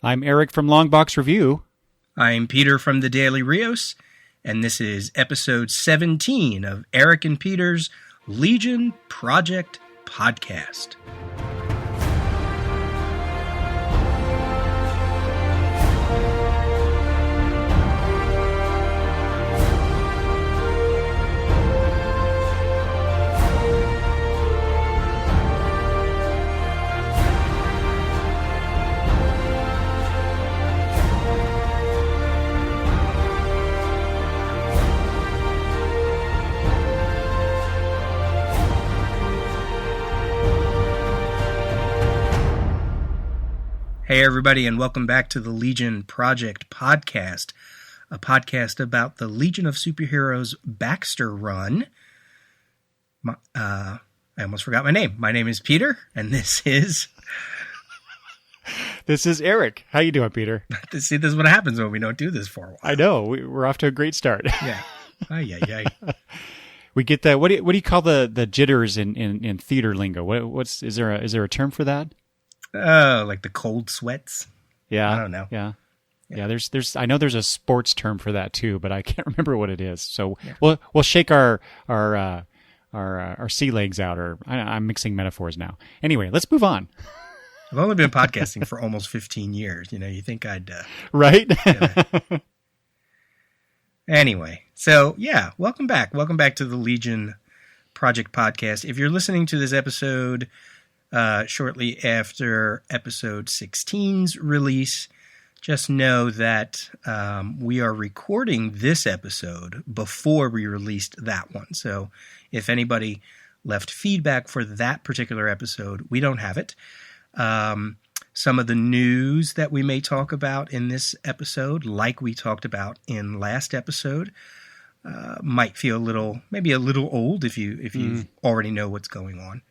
I'm Eric from Longbox Review. I'm Peter from the Daily Rios, and this is episode 17 of Eric and Peter's Legion Project Podcast. Hey everybody, and welcome back to the Legion Project Podcast, a podcast about the Legion of Superheroes Baxter run. I almost forgot my name. My name is Peter, and this is... This is Eric. How you doing, Peter? See, this is what happens when we don't do this for a while. I know. We're off to a great start. Yeah. Ay. We get that. What do you call the jitters in theater lingo? Is there a term for that? Oh, like the cold sweats? Yeah. I don't know. Yeah. There's I know there's a sports term for that too, but I can't remember what it is. So yeah. we'll shake our sea legs out, or I'm mixing metaphors now. Anyway, let's move on. I've only been podcasting for almost 15 years. You know, you think I'd... right? Anyway, so yeah, welcome back. Welcome back to the Legion Project Podcast. If you're listening to this episode shortly after episode 16's release, just know that we are recording this episode before we released that one. So if anybody left feedback for that particular episode, we don't have it. Some of the news that we may talk about in this episode, like we talked about in last episode, might feel maybe a little old if you already know what's going on.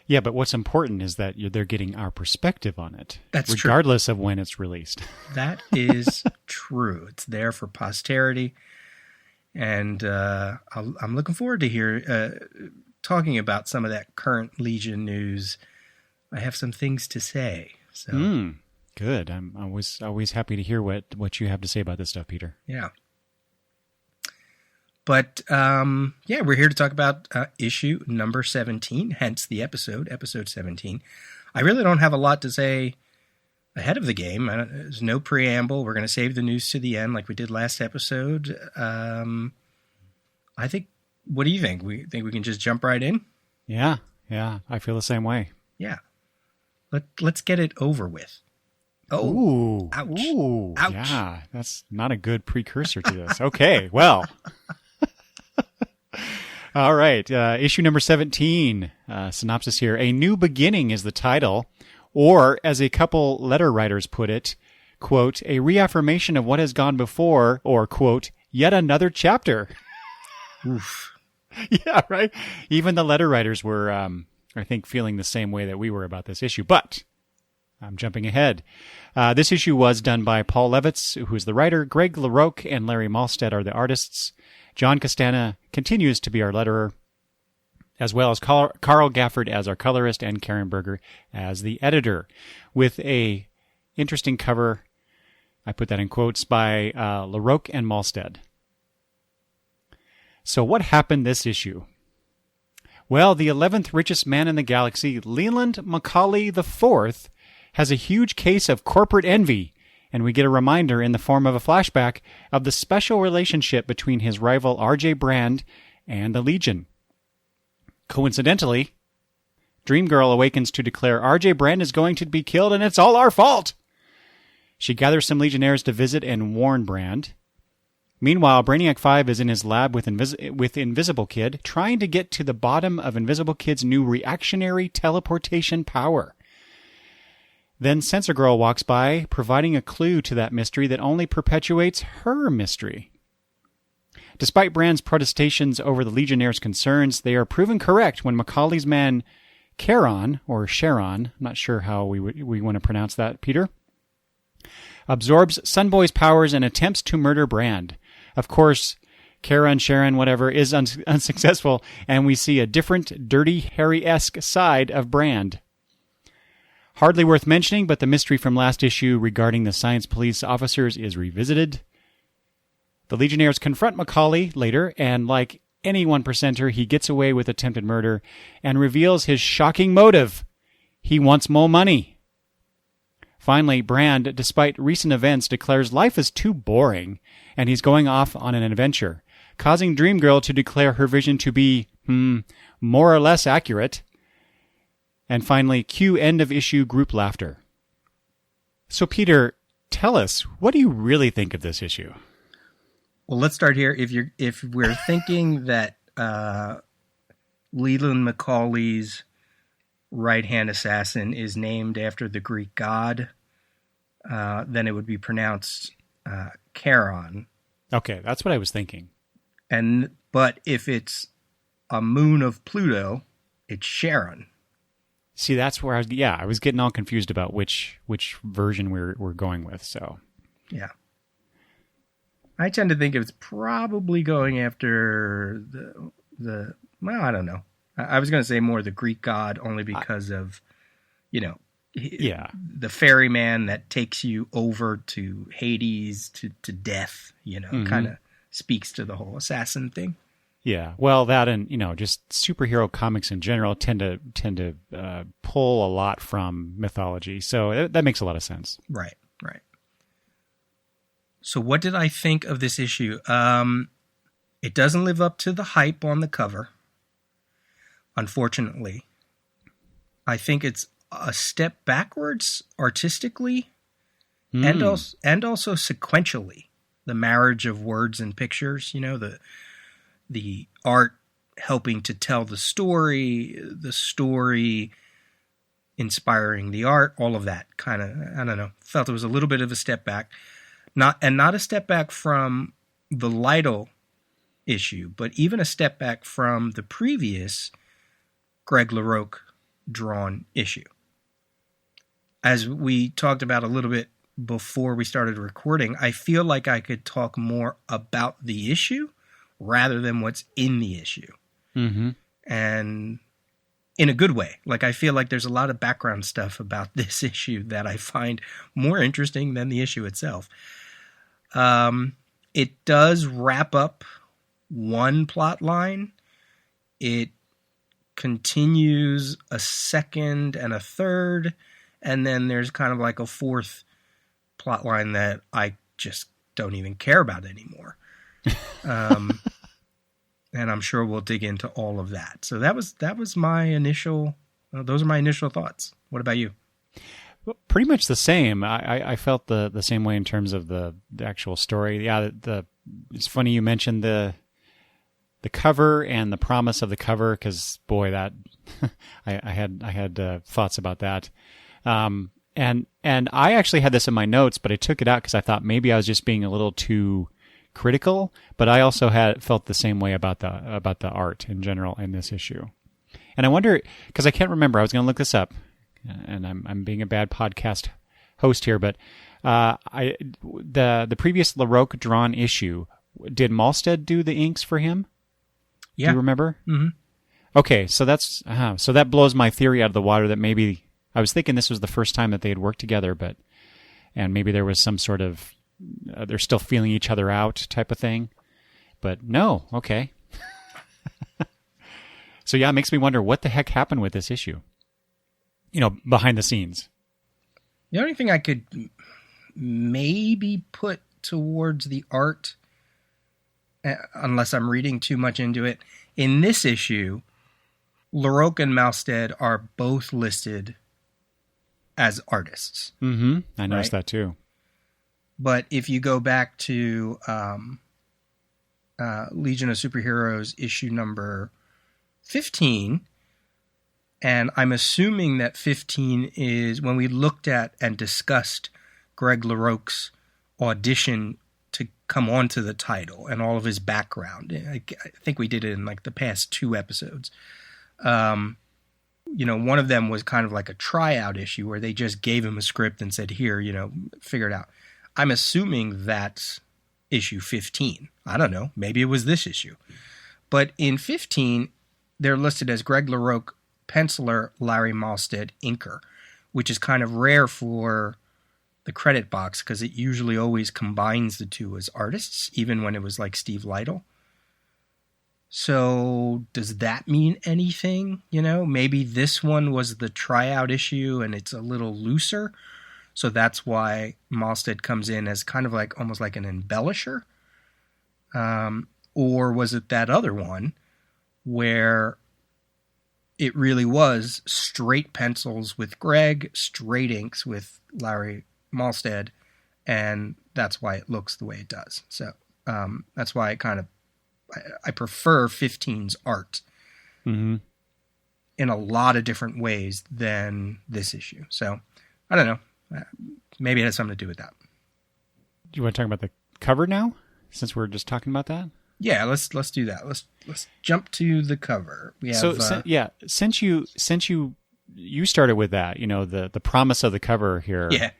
Yeah, but what's important is that they're getting our perspective on it. That's regardless true. of when it's released. That is true. It's there for posterity, and I'm looking forward to talking about some of that current Legion news. I have some things to say. So good. I'm always happy to hear what you have to say about this stuff, Peter. Yeah. But, we're here to talk about issue number 17, hence the episode 17. I really don't have a lot to say ahead of the game. There's no preamble. We're going to save the news to the end like we did last episode. I think, what do you think? We think we can just jump right in? Yeah, I feel the same way. Yeah. Let's get it over with. Oh, ooh, ouch. Ooh, ouch. Yeah, that's not a good precursor to this. Okay, well... All right, issue number 17, synopsis here. A New Beginning is the title, or as a couple letter writers put it, quote, a reaffirmation of what has gone before, or, quote, yet another chapter. Oof. Yeah, right? Even the letter writers were, I think, feeling the same way that we were about this issue, but I'm jumping ahead. This issue was done by Paul Levitz, who is the writer. Greg LaRocque and Larry Malstead are the artists. John Castana continues to be our letterer, as well as Carl Gafford as our colorist and Karen Berger as the editor, with a interesting cover, I put that in quotes, by LaRocque and Malstead. So what happened this issue? Well, the 11th richest man in the galaxy, Leland Macaulay IV, has a huge case of corporate envy, and we get a reminder in the form of a flashback of the special relationship between his rival R.J. Brande and the Legion. Coincidentally, Dreamgirl awakens to declare R.J. Brande is going to be killed and it's all our fault. She gathers some Legionnaires to visit and warn Brande. Meanwhile, Brainiac 5 is in his lab with Invisible Kid, trying to get to the bottom of Invisible Kid's new reactionary teleportation power. Then Sensor Girl walks by, providing a clue to that mystery that only perpetuates her mystery. Despite Brande's protestations over the Legionnaires' concerns, they are proven correct when Macaulay's man, Charon, or Charon, I'm not sure how we want to pronounce that, Peter, absorbs Sunboy's powers and attempts to murder Brande. Of course, Charon, Sharon, whatever, is unsuccessful, and we see a different, dirty, Harry-esque side of Brande. Hardly worth mentioning, but the mystery from last issue regarding the science police officers is revisited. The Legionnaires confront Macaulay later, and like any 1%er, he gets away with attempted murder and reveals his shocking motive. He wants more money. Finally, Brande, despite recent events, declares life is too boring, and he's going off on an adventure, causing Dreamgirl to declare her vision to be, more or less accurate. And finally, cue end of issue group laughter. So, Peter, tell us, what do you really think of this issue? Well, let's start here. If we're thinking that Leland Macaulay's right-hand assassin is named after the Greek god, then it would be pronounced Charon. Okay, that's what I was thinking. But if it's a moon of Pluto, it's Charon. See, that's where I was getting all confused about which version we're going with. So, yeah, I tend to think it's probably going after the well, I don't know. I was going to say more the Greek god only because of, the ferryman that takes you over to Hades to death. Kind of speaks to the whole assassin thing. Yeah, well, that and just superhero comics in general tend to pull a lot from mythology, so that makes a lot of sense. Right. So, what did I think of this issue? It doesn't live up to the hype on the cover, unfortunately. I think it's a step backwards artistically, and also sequentially. The marriage of words and pictures, the art helping to tell the story inspiring the art, all of that kind of, I don't know, felt it was a little bit of a step back. Not a step back from the Lytle issue, but even a step back from the previous Greg LaRocque drawn issue. As we talked about a little bit before we started recording, I feel like I could talk more about the issue rather than what's in the issue. Mm-hmm. And in a good way. Like, I feel like there's a lot of background stuff about this issue that I find more interesting than the issue itself. It does wrap up one plot line. It continues a second and a third, and then there's kind of like a fourth plot line that I just don't even care about anymore. And I'm sure we'll dig into all of that. So that was my initial. Those are my initial thoughts. What about you? Well, pretty much the same. I felt the same way in terms of the actual story. Yeah, it's funny you mentioned the cover and the promise of the cover, because boy, that I had thoughts about that. And I actually had this in my notes, but I took it out because I thought maybe I was just being a little too critical. But I also felt the same way about the art in general in this issue. And I wonder, because I can't remember, I was going to look this up, and I'm being a bad podcast host here, but the previous LaRocque drawn issue, did Malstead do the inks for him? Yeah. Do you remember? Mm-hmm. Okay, so that blows my theory out of the water that maybe I was thinking this was the first time that they had worked together, and maybe there was some sort of they're still feeling each other out type of thing. But no, okay. So yeah, it makes me wonder what the heck happened with this issue. Behind the scenes. The only thing I could maybe put towards the art, unless I'm reading too much into it, in this issue, LaRocque and Malstead are both listed as artists. Mm-hmm. I noticed that too. But if you go back to Legion of Superheroes issue number 15, and I'm assuming that 15 is when we looked at and discussed Greg LaRocque's audition to come onto the title and all of his background. I think we did it in like the past 2 episodes. One of them was kind of like a tryout issue where they just gave him a script and said, here, figure it out. I'm assuming that's issue 15. I don't know. Maybe it was this issue. But in 15, they're listed as Greg LaRocque, penciler, Larry Malstead, inker, which is kind of rare for the credit box because it usually always combines the two as artists, even when it was like Steve Lytle. So does that mean anything? Maybe this one was the tryout issue and it's a little looser. So that's why Malstead comes in as kind of like almost like an embellisher. Or was it that other one where it really was straight pencils with Greg, straight inks with Larry Malstead, and that's why it looks the way it does. So that's why I prefer 15's art in a lot of different ways than this issue. So I don't know. Maybe it has something to do with that. Do you want to talk about the cover now, since we're just talking about that? Yeah, let's do that. Let's jump to the cover. We have since you started with that, the promise of the cover here. Yeah.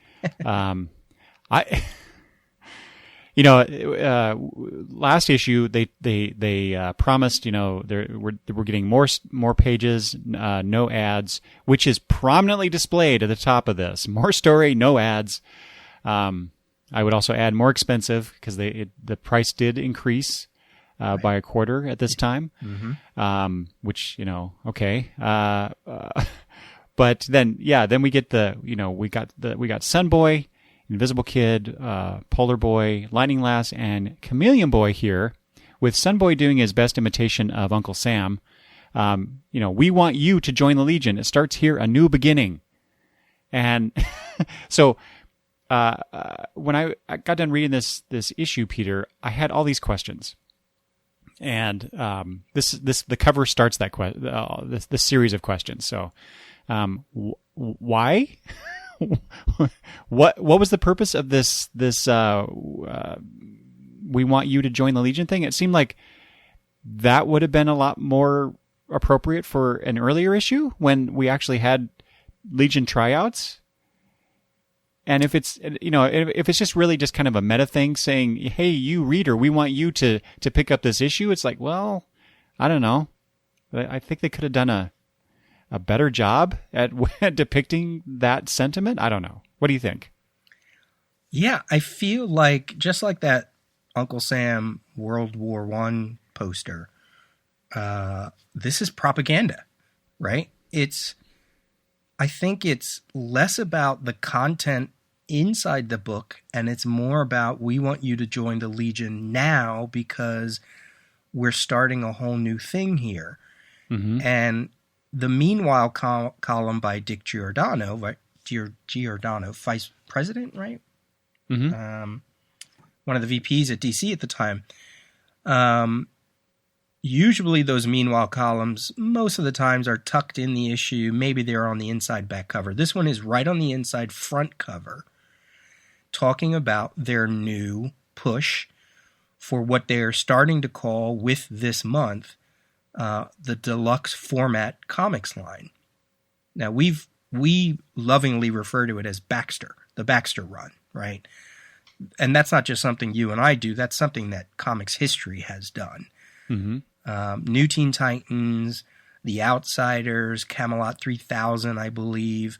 Last issue they promised, we're getting more pages, no ads, which is prominently displayed at the top of this. More story, no ads. I would also add more expensive because the price did increase by a quarter at this time, which okay. But then we get we got Sunboy, Invisible Kid, Polar Boy, Lightning Lass, and Chameleon Boy here, with Sunboy doing his best imitation of Uncle Sam. We want you to join the Legion. It starts here, a new beginning. And so when I got done reading this issue, Peter, I had all these questions. And the cover starts that this series of questions. So why? What was the purpose of this we want you to join the Legion thing? It seemed like that would have been a lot more appropriate for an earlier issue when we actually had Legion tryouts. And if it's just really just kind of a meta thing saying, hey, you reader, we want you to pick up this issue, it's like, well, I don't know. I think they could have done a better job at depicting that sentiment. I don't know. What do you think? Yeah, I feel like just like that Uncle Sam World War I poster, this is propaganda, right? I think it's less about the content inside the book, and it's more about we want you to join the Legion now because we're starting a whole new thing here. Mm-hmm. And the Meanwhile column by Dick Giordano, vice president, right? Mm-hmm. One of the VPs at DC at the time. Usually those Meanwhile columns, most of the times, are tucked in the issue. Maybe they're on the inside back cover. This one is right on the inside front cover, talking about their new push for what they're starting to call, with this month, the deluxe format comics line. Now, we lovingly refer to it as Baxter, the Baxter run, right? And that's not just something you and I do. That's something that comics history has done. Mm-hmm. New Teen Titans, The Outsiders, Camelot 3000, I believe,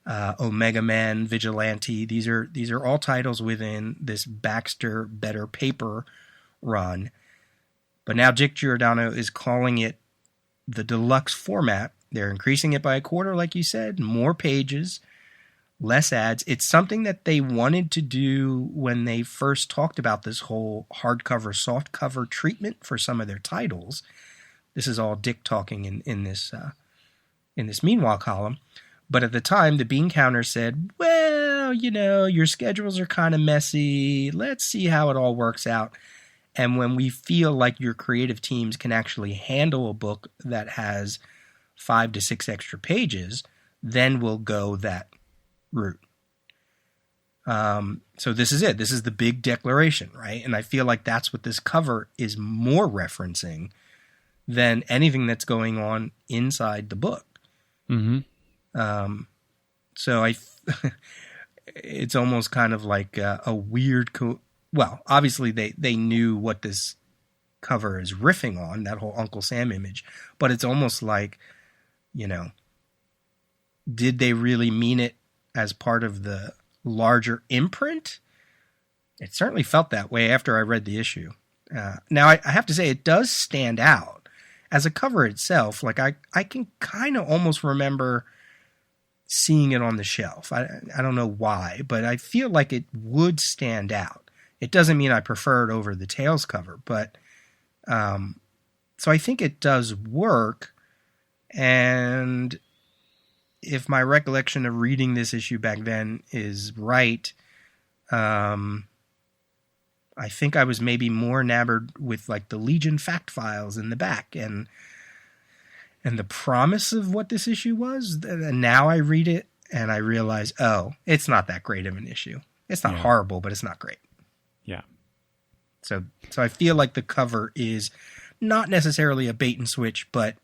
Omega Man, Vigilante. These are all titles within this Baxter Better Paper run. But now Dick Giordano is calling it the deluxe format. They're increasing it by a quarter, like you said, more pages, less ads. It's something that they wanted to do when they first talked about this whole hardcover, softcover treatment for some of their titles. This is all Dick talking in this Meanwhile column. But at the time, the bean counter said, well, your schedules are kind of messy. Let's see how it all works out. And when we feel like your creative teams can actually handle a book that has 5 to 6 extra pages, then we'll go that route. So this is it. This is the big declaration, right? And I feel like that's what this cover is more referencing than anything that's going on inside the book. Mm-hmm. So it's almost kind of like a weird, well, obviously they knew what this cover is riffing on, that whole Uncle Sam image, but it's almost like, did they really mean it as part of the larger imprint? It certainly felt that way after I read the issue. Now, I have to say, it does stand out. As a cover itself, like I can kind of almost remember seeing it on the shelf. I don't know why, but I feel like it would stand out. It doesn't mean I prefer it over the Tales cover, but so I think it does work. And if my recollection of reading this issue back then is right, I think I was maybe more enamored with like the Legion fact files in the back and the promise of what this issue was. And now I read it and I realize, oh, it's not that great of an issue. It's not horrible, but it's not great. Yeah. So I feel like the cover is not necessarily a bait and switch, but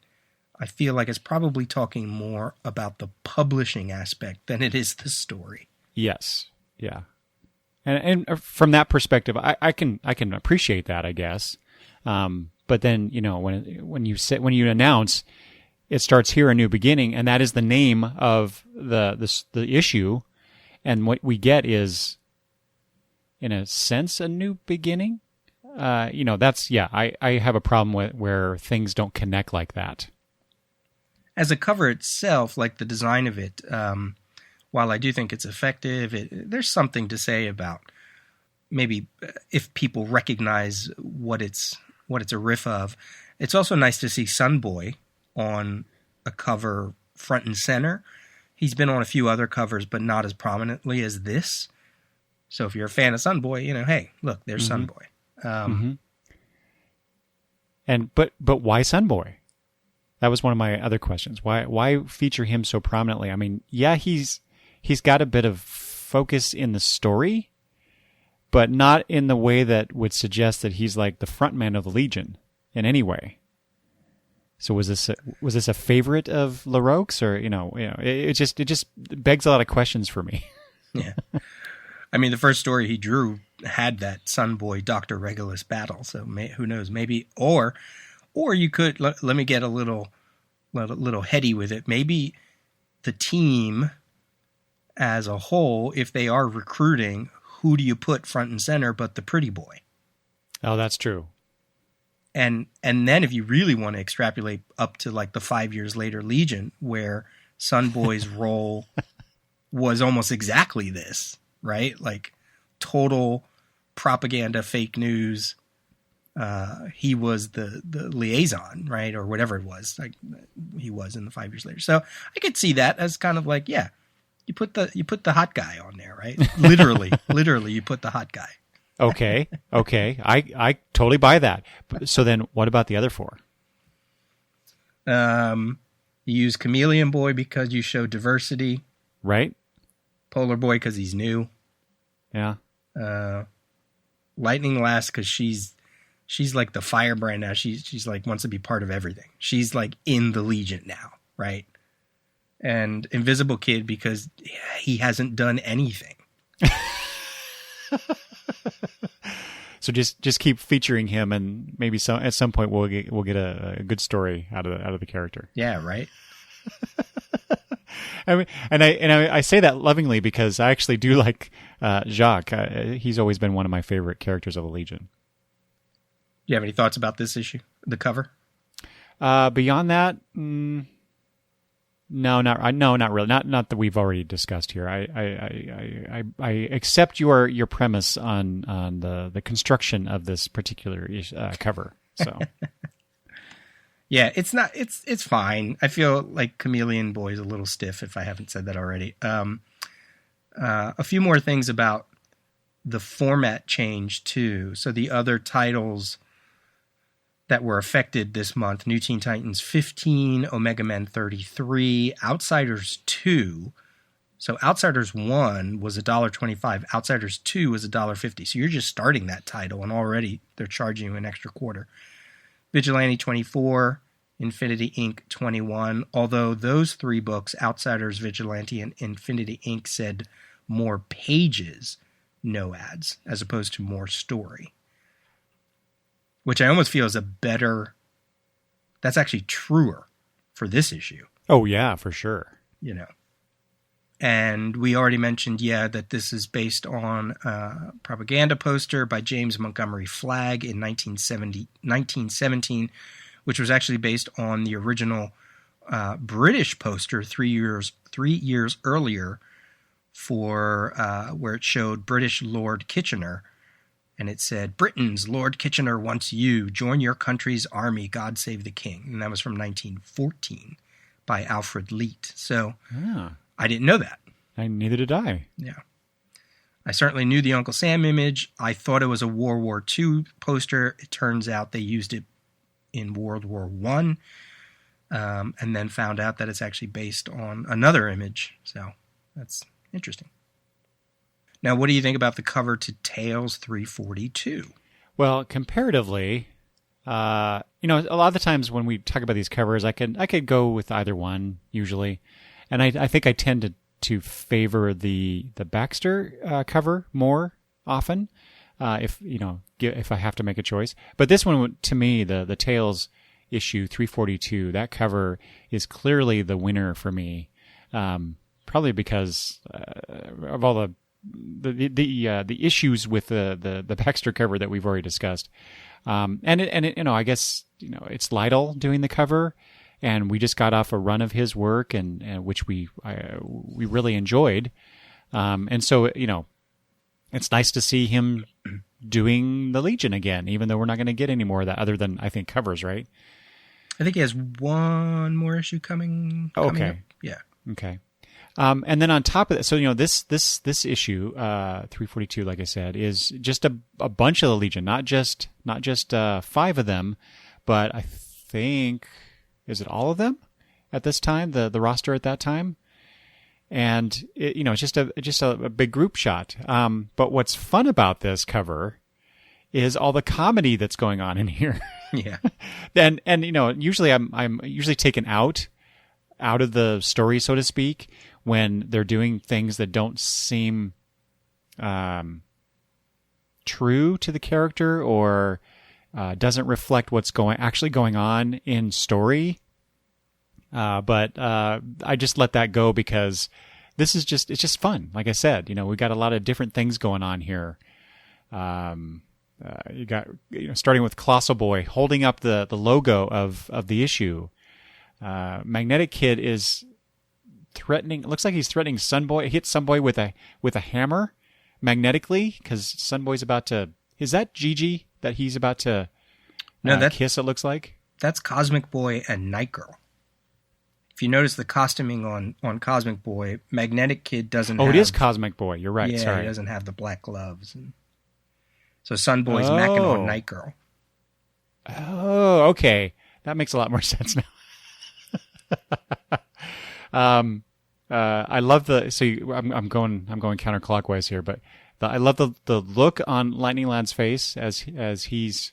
I feel like it's probably talking more about the publishing aspect than it is the story. Yes. Yeah. And from that perspective, I can appreciate that, I guess. But then, when you announce it starts here, a new beginning, and that is the name of the issue, and what we get is, in a sense, a new beginning. That's I have a problem with where things don't connect like that. As a cover itself, like the design of it, while I do think it's effective, there's something to say about maybe if people recognize what it's a riff of. It's also nice to see Sunboy on a cover front and center. He's been on a few other covers, but not as prominently as this. So if you're a fan of Sunboy, hey, look, there's Sunboy. But why Sunboy? That was one of my other questions. Why feature him so prominently? I mean, yeah, he's got a bit of focus in the story, but not in the way that would suggest that he's like the frontman of the Legion in any way. So was this a favorite of LaRoque's, or it just begs a lot of questions for me. Yeah, I mean, the first story he drew had that Sunboy Dr. Regulus battle, so who knows? Maybe or you could let me get a little heady with it. Maybe the team as a whole, if they are recruiting, who do you put front and center but the pretty boy? Oh, that's true. And then if you really want to extrapolate up to like the 5 years later Legion, where Sunboy's role was almost exactly this, right? Like total propaganda, fake news. He was the liaison, right? Or whatever it was, like he was in the 5 years later. So I could see that as kind of like, yeah, you put the hot guy on there, right? Literally, you put the hot guy. Okay. I totally buy that. So then what about the other four? You use Chameleon Boy because you show diversity. Right. Polar Boy because he's new. Yeah. Lightning Lass because she's like the firebrand now. She's like wants to be part of everything. She's like in the Legion now, right? And Invisible Kid because he hasn't done anything. So just keep featuring him, and maybe at some point we'll get a good story out of the character. Yeah, right. I mean, and I say that lovingly because I actually do like Jacques. He's always been one of my favorite characters of the Legion. Do you have any thoughts about this issue, the cover? Beyond that, no, not really. Not that we've already discussed here. I accept your premise on the construction of this particular cover. So. Yeah, it's fine. I feel like Chameleon Boy is a little stiff if I haven't said that already. A few more things about the format change too. So the other titles that were affected this month: New Teen Titans 15, Omega Men 33, Outsiders 2. So Outsiders 1 was $1.25. Outsiders 2 was $1.50. So you're just starting that title and already they're charging you an extra quarter. Vigilante 24, Infinity Inc. 21. Although those three books, Outsiders, Vigilante, and Infinity Inc., said more pages, no ads, as opposed to more story. Which I almost feel is that's actually truer for this issue. Oh, yeah, for sure. And we already mentioned, that this is based on a propaganda poster by James Montgomery Flagg in 1917, which was actually based on the original British poster 3 years earlier for where it showed British Lord Kitchener. And it said, "Britain's Lord Kitchener wants you. Join your country's army. God save the king." And that was from 1914 by Alfred Leet. So I didn't know that. Neither did I. Yeah. I certainly knew the Uncle Sam image. I thought it was a World War II poster. It turns out they used it in World War I, and then found out that it's actually based on another image. So that's interesting. Now, what do you think about the cover to Tales 342? Well, comparatively, a lot of the times when we talk about these covers, I could go with either one usually, and I think I tend to favor the Baxter cover more often, if I have to make a choice. But this one, to me, the Tales issue 342, that cover is clearly the winner for me, probably because of all the issues with the Baxter cover that we've already discussed, I guess it's Lytle doing the cover, and we just got off a run of his work, and which we really enjoyed, and so it's nice to see him doing the Legion again, even though we're not going to get any more of that other than I think covers, right? I think he has one more issue coming. Okay, up. Yeah. Okay. And then on top of that, so this issue 342, like I said, is just a bunch of the Legion, not just 5 of them, but I think, is it all of them at this time, the roster at that time? And it's just a big group shot. But what's fun about this cover is all the comedy that's going on in here. Yeah. and usually I'm usually taken out of the story, so to speak, when they're doing things that don't seem true to the character or doesn't reflect what's actually going on in story. But I just let that go because it's just fun. Like I said, we got a lot of different things going on here. You got starting with Colossal Boy holding up the logo of the issue. Magnetic Kid is threatening. It looks like he's threatening Sunboy. He hits Sunboy with a hammer magnetically because Sunboy's about to. Is that Gigi that he's about to kiss? It looks like that's Cosmic Boy and Night Girl. If you notice the costuming on Cosmic Boy, Magnetic Kid doesn't. Oh, it is Cosmic Boy. You're right. Yeah, sorry. He doesn't have the black gloves. So Sunboy's macking on Night Girl. Oh, okay. That makes a lot more sense now. I love I'm going counterclockwise here, but I love the look on Lightning Lad's face as he's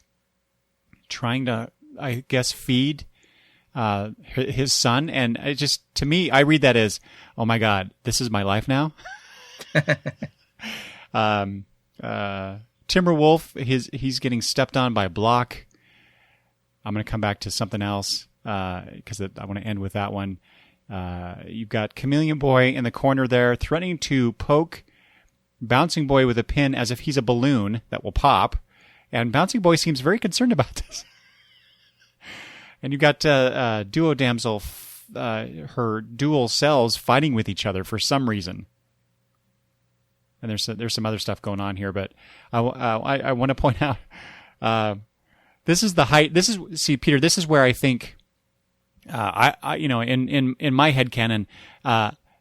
trying to, I guess, feed his son, and it just, to me, I read that as, oh my God, this is my life now. Timberwolf, he's getting stepped on by Block. I'm going to come back to something else because I want to end with that one. You've got Chameleon Boy in the corner there, threatening to poke Bouncing Boy with a pin as if he's a balloon that will pop. And Bouncing Boy seems very concerned about this. And you've got Duo Damsel, her dual selves fighting with each other for some reason. And there's some other stuff going on here, but I want to point out this is the height. See, Peter, this is where I think in my headcanon,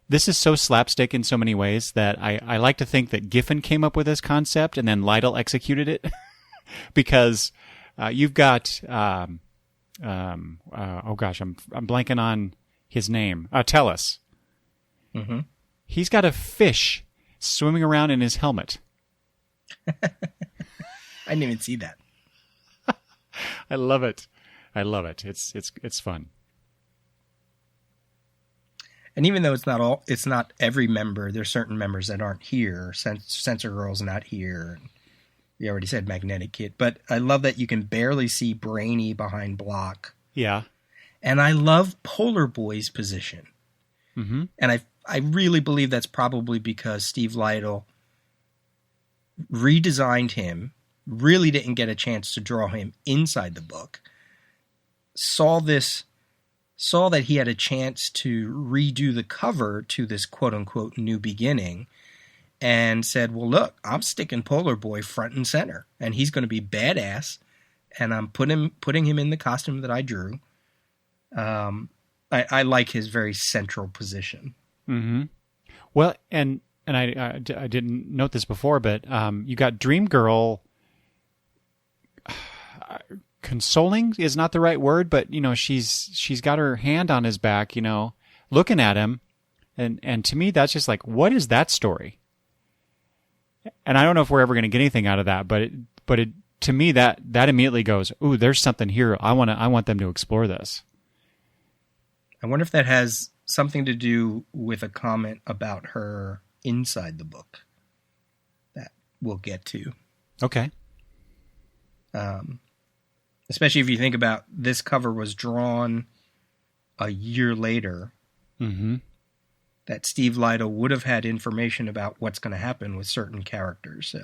this is so slapstick in so many ways that I like to think that Giffen came up with this concept and then Lytle executed it because you've got oh gosh, I'm blanking on his name. Tellus. Mm-hmm. He's got a fish swimming around in his helmet. I didn't even see that. I love it. It's fun. And even though it's not every member, there's certain members that aren't here. Sensor Girl's not here. We already said Magnetic Kid, but I love that you can barely see Brainy behind Block. Yeah. And I love Polar Boy's position. Mm-hmm. And I I really believe that's probably because Steve Lytle redesigned him, really didn't get a chance to draw him inside the book, saw that he had a chance to redo the cover to this quote-unquote new beginning, and said, well, look, I'm sticking Polar Boy front and center, and he's going to be badass, and I'm putting him in the costume that I drew. I like his very central position. Mm-hmm. Well, and I didn't note this before, but you got Dream Girl. Consoling is not the right word, but she's got her hand on his back, looking at him, and to me that's just like, what is that story? And I don't know if we're ever going to get anything out of that, but to me that immediately goes, ooh, there's something here. I want them to explore this. I wonder if that has something to do with a comment about her inside the book that we'll get to. Okay. Especially if you think about this cover was drawn a year later. Mm-hmm. That Steve Lytle would have had information about what's going to happen with certain characters. So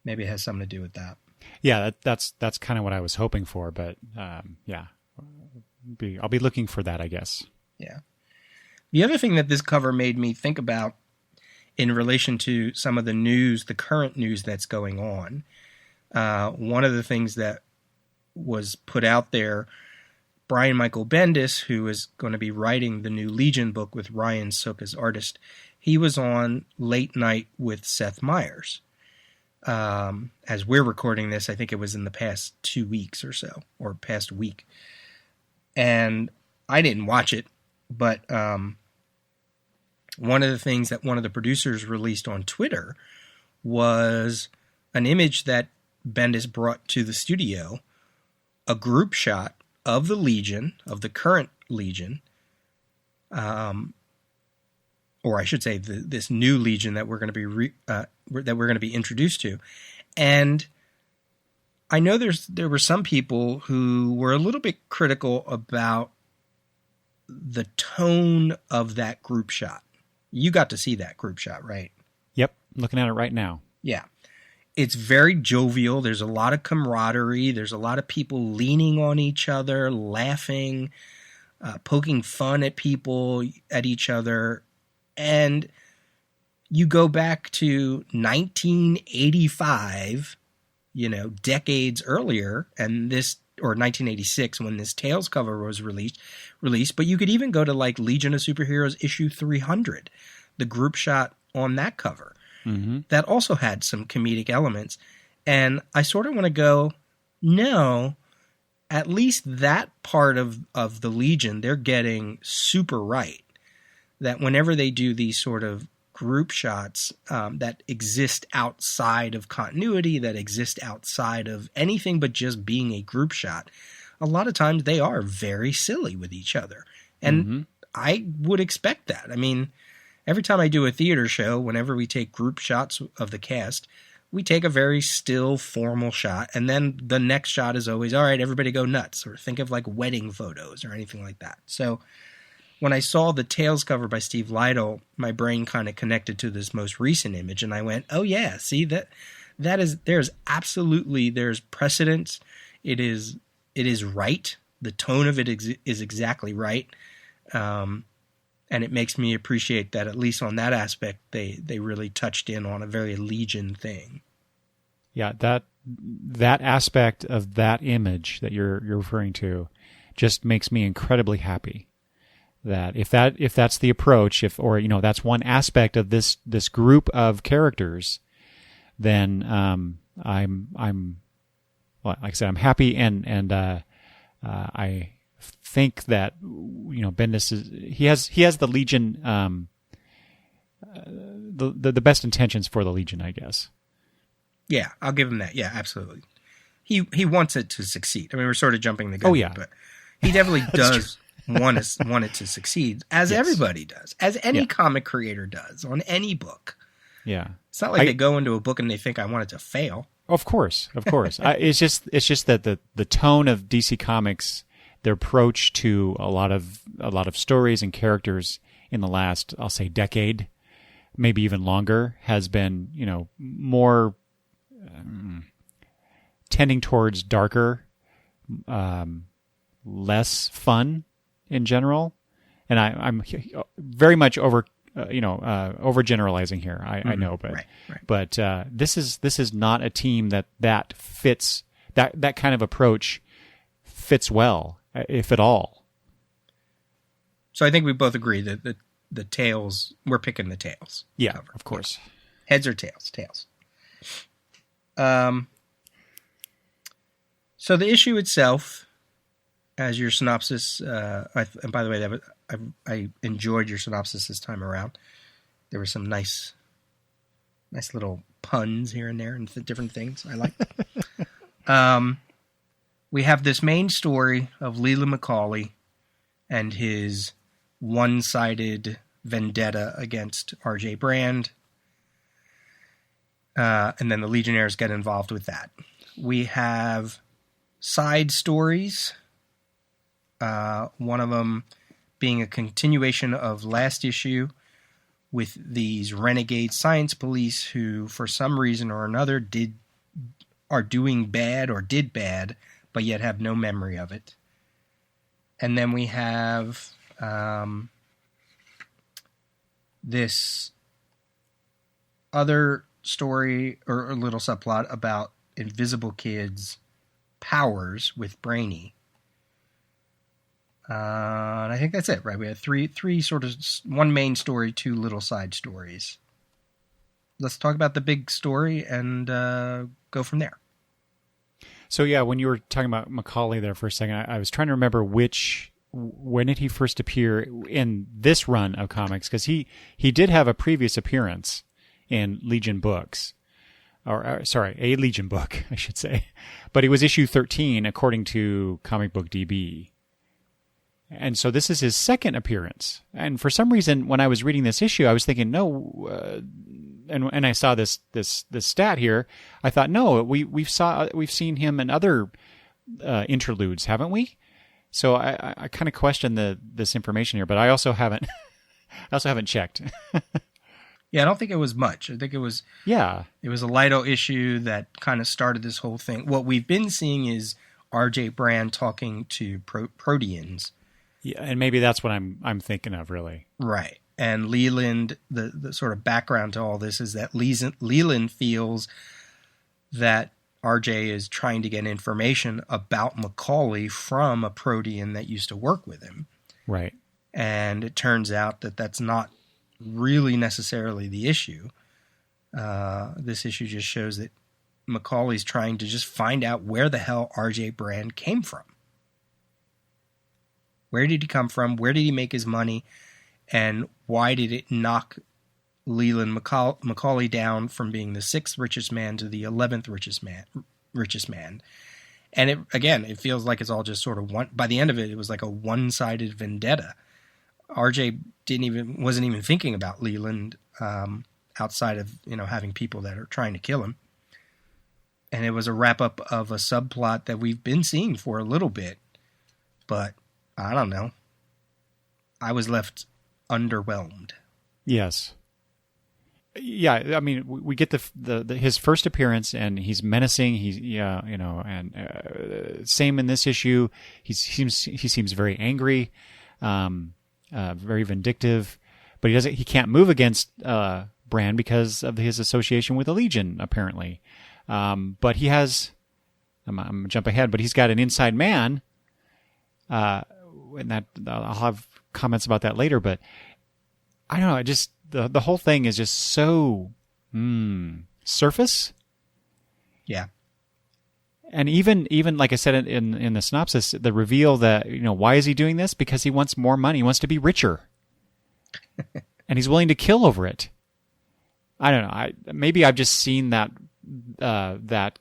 maybe it has something to do with that. Yeah, that's kind of what I was hoping for. But yeah, I'll be looking for that, I guess. Yeah. The other thing that this cover made me think about in relation to some of the news, the current news that's going on, one of the things that was put out there, Brian Michael Bendis, who is going to be writing the new Legion book with Ryan Soka's artist, he was on Late Night with Seth Meyers. As we're recording this, I think it was in the past 2 weeks or so, or past week. And I didn't watch it, but one of the things that one of the producers released on Twitter was an image that Bendis brought to the studio, a group shot of the Legion, of the current Legion, or I should say this new Legion that we're going to be introduced to. And I know there were some people who were a little bit critical about the tone of that group shot. You got to see that group shot, right? Yep, looking at it right now. Yeah. It's very jovial. There's a lot of camaraderie. There's a lot of people leaning on each other, laughing, poking fun at each other. And you go back to 1985, decades earlier, or 1986 when this Tales cover was released. But you could even go to like Legion of Superheroes issue 300, the group shot on that cover. Mm-hmm. That also had some comedic elements. And I sort of want to go, no, at least that part of the Legion, they're getting super right. That whenever they do these sort of group shots that exist outside of continuity, that exist outside of anything but just being a group shot, a lot of times they are very silly with each other. And I would expect that. I mean, every time I do a theater show, whenever we take group shots of the cast, we take a very still, formal shot, and then the next shot is always, all right, everybody go nuts, or think of like wedding photos or anything like that. So when I saw the Tales cover by Steve Lytle, my brain kind of connected to this most recent image, and I went, oh yeah, see, there's precedence. It is right. The tone of it is exactly right. And it makes me appreciate that at least on that aspect, they really touched in on a very Legion thing. Yeah, that aspect of that image that you're referring to just makes me incredibly happy. That if that's the approach, that's one aspect of this group of characters, then I'm like I said, I'm happy and I think that Bendis he has the Legion the best intentions for the Legion, I guess. Yeah, I'll give him that. Yeah, absolutely. He wants it to succeed. I mean, we're sort of jumping the gun. Oh yeah, but he definitely does want it to succeed, as everybody does, as any comic creator does on any book. Yeah, it's not like they go into a book and they think I want it to fail. Of course. It's just that the tone of DC Comics, their approach to a lot of stories and characters in the last, I'll say, decade, maybe even longer, has been, more tending towards darker, less fun in general. And I'm very much overgeneralizing here. I know, but right. but this is not a team that fits that kind of approach fits well, if at all. So I think we both agree that the tails, we're picking the tails. Yeah, cover. Of course. Heads or tails? Tails. So the issue itself, as your synopsis, and by the way, I enjoyed your synopsis this time around. There were some nice little puns here and there and different things I like. We have this main story of Leland McCauley and his one-sided vendetta against R.J. Brande. And then the Legionnaires get involved with that. We have side stories, one of them being a continuation of last issue with these renegade science police who, for some reason or another, are doing bad or did bad, but yet have no memory of it. And then we have this other story or a little subplot about Invisible Kid's powers with Brainy. And I think that's it, right? We have three sort of, one main story, two little side stories. Let's talk about the big story and go from there. So yeah, when you were talking about McCauley there for a second, I was trying to remember when did he first appear in this run of comics? Because he did have a previous appearance in Legion books, or sorry, a Legion book, I should say. But he was issue 13 according to Comic Book DB. And so this is his second appearance. And for some reason, when I was reading this issue, I was thinking, no, and I saw this stat here. I thought, no, we've seen him in other interludes, haven't we? So I kind of question this information here, but I also haven't checked. Yeah, I don't think it was much. I think it was it was a Lido issue that kind of started this whole thing. What we've been seeing is R.J. Brande talking to Proteans. Yeah, and maybe that's what I'm thinking of, really. Right. And Leland, the sort of background to all this is that Leland feels that RJ is trying to get information about McCauley from a Protean that used to work with him. Right. And it turns out that that's not really necessarily the issue. This issue just shows that McCauley's trying to just find out where the hell RJ Brande came from. Where did he come from? Where did he make his money? And why did it knock Leland McCauley down from being the 6th richest man to the 11th richest man? And it feels like it's all just sort of one. By the end of it, it was like a one-sided vendetta. RJ wasn't even thinking about Leland outside of having people that are trying to kill him. And it was a wrap up of a subplot that we've been seeing for a little bit, but I don't know. I was left underwhelmed. Yes. Yeah, I mean, we get his first appearance, and he's menacing. Same in this issue. He seems very angry, very vindictive, but he can't move against Brande because of his association with the Legion, apparently. But he has, I'm gonna jump ahead, but he's got an inside man. And that I'll have comments about that later, but I don't know. Just the whole thing is just so surface. Yeah. And even like I said in the synopsis, the reveal that why is he doing this? Because he wants more money. He wants to be richer, and he's willing to kill over it. I don't know. Maybe I've just seen that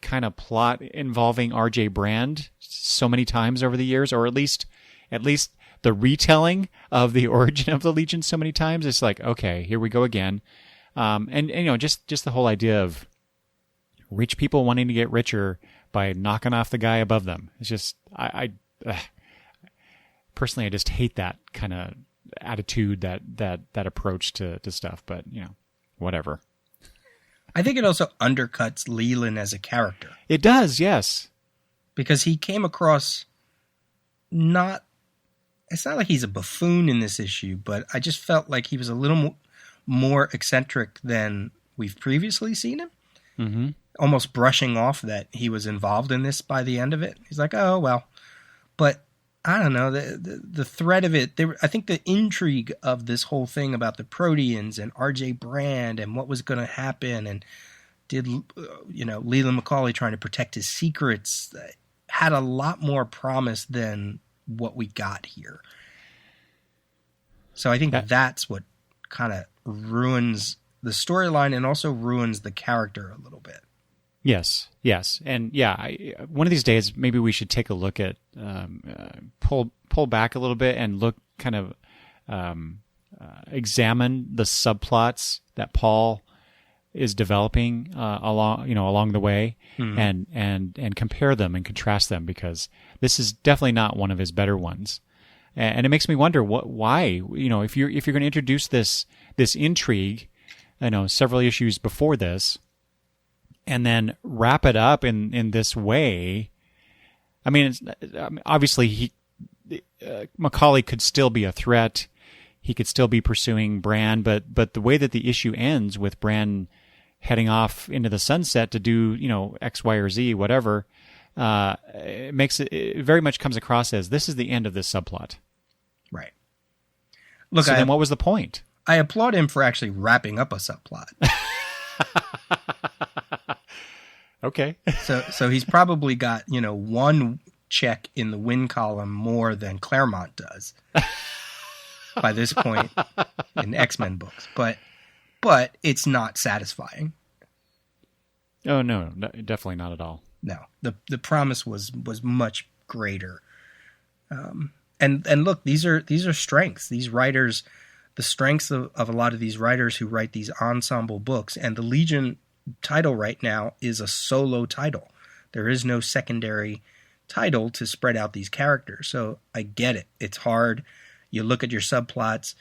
kind of plot involving R.J. Brande so many times over the years, or at least the retelling of the origin of the Legion so many times. It's like, okay, here we go again. And just the whole idea of rich people wanting to get richer by knocking off the guy above them. It's just, personally, I just hate that kind of attitude, that approach to stuff. But whatever. I think it also undercuts Leland as a character. It does, yes, because he came across not. It's not like he's a buffoon in this issue, but I just felt like he was a little more eccentric than we've previously seen him. Mm-hmm. Almost brushing off that he was involved in this by the end of it. He's like, oh, well. But I don't know. The thread of it, I think the intrigue of this whole thing about the Proteans and R.J. Brand and what was going to happen, and did, Leland McCauley trying to protect his secrets, had a lot more promise than what we got here. So I think that's what kind of ruins the storyline and also ruins the character a little bit. Yes. And one of these days, maybe we should take a look at, pull back a little bit and look kind of, examine the subplots that Paul is developing, along the way, mm-hmm. and compare them and contrast them, because this is definitely not one of his better ones. And it makes me wonder why, if you're going to introduce this intrigue, several issues before this, and then wrap it up in this way. I mean, obviously McCauley could still be a threat. He could still be pursuing Brand, but the way that the issue ends with Brand heading off into the sunset to do, X, Y, or Z, whatever, it very much comes across as this is the end of this subplot. Right. Look, then what was the point? I applaud him for actually wrapping up a subplot. Okay. So he's probably got, one check in the win column more than Claremont does by this point in X-Men books. But it's not satisfying. Oh, no, definitely not at all. No, the promise was much greater. And look, these are strengths. These writers, the strengths of a lot of these writers who write these ensemble books, and the Legion title right now is a solo title. There is no secondary title to spread out these characters. So I get it. It's hard. You look at your subplots.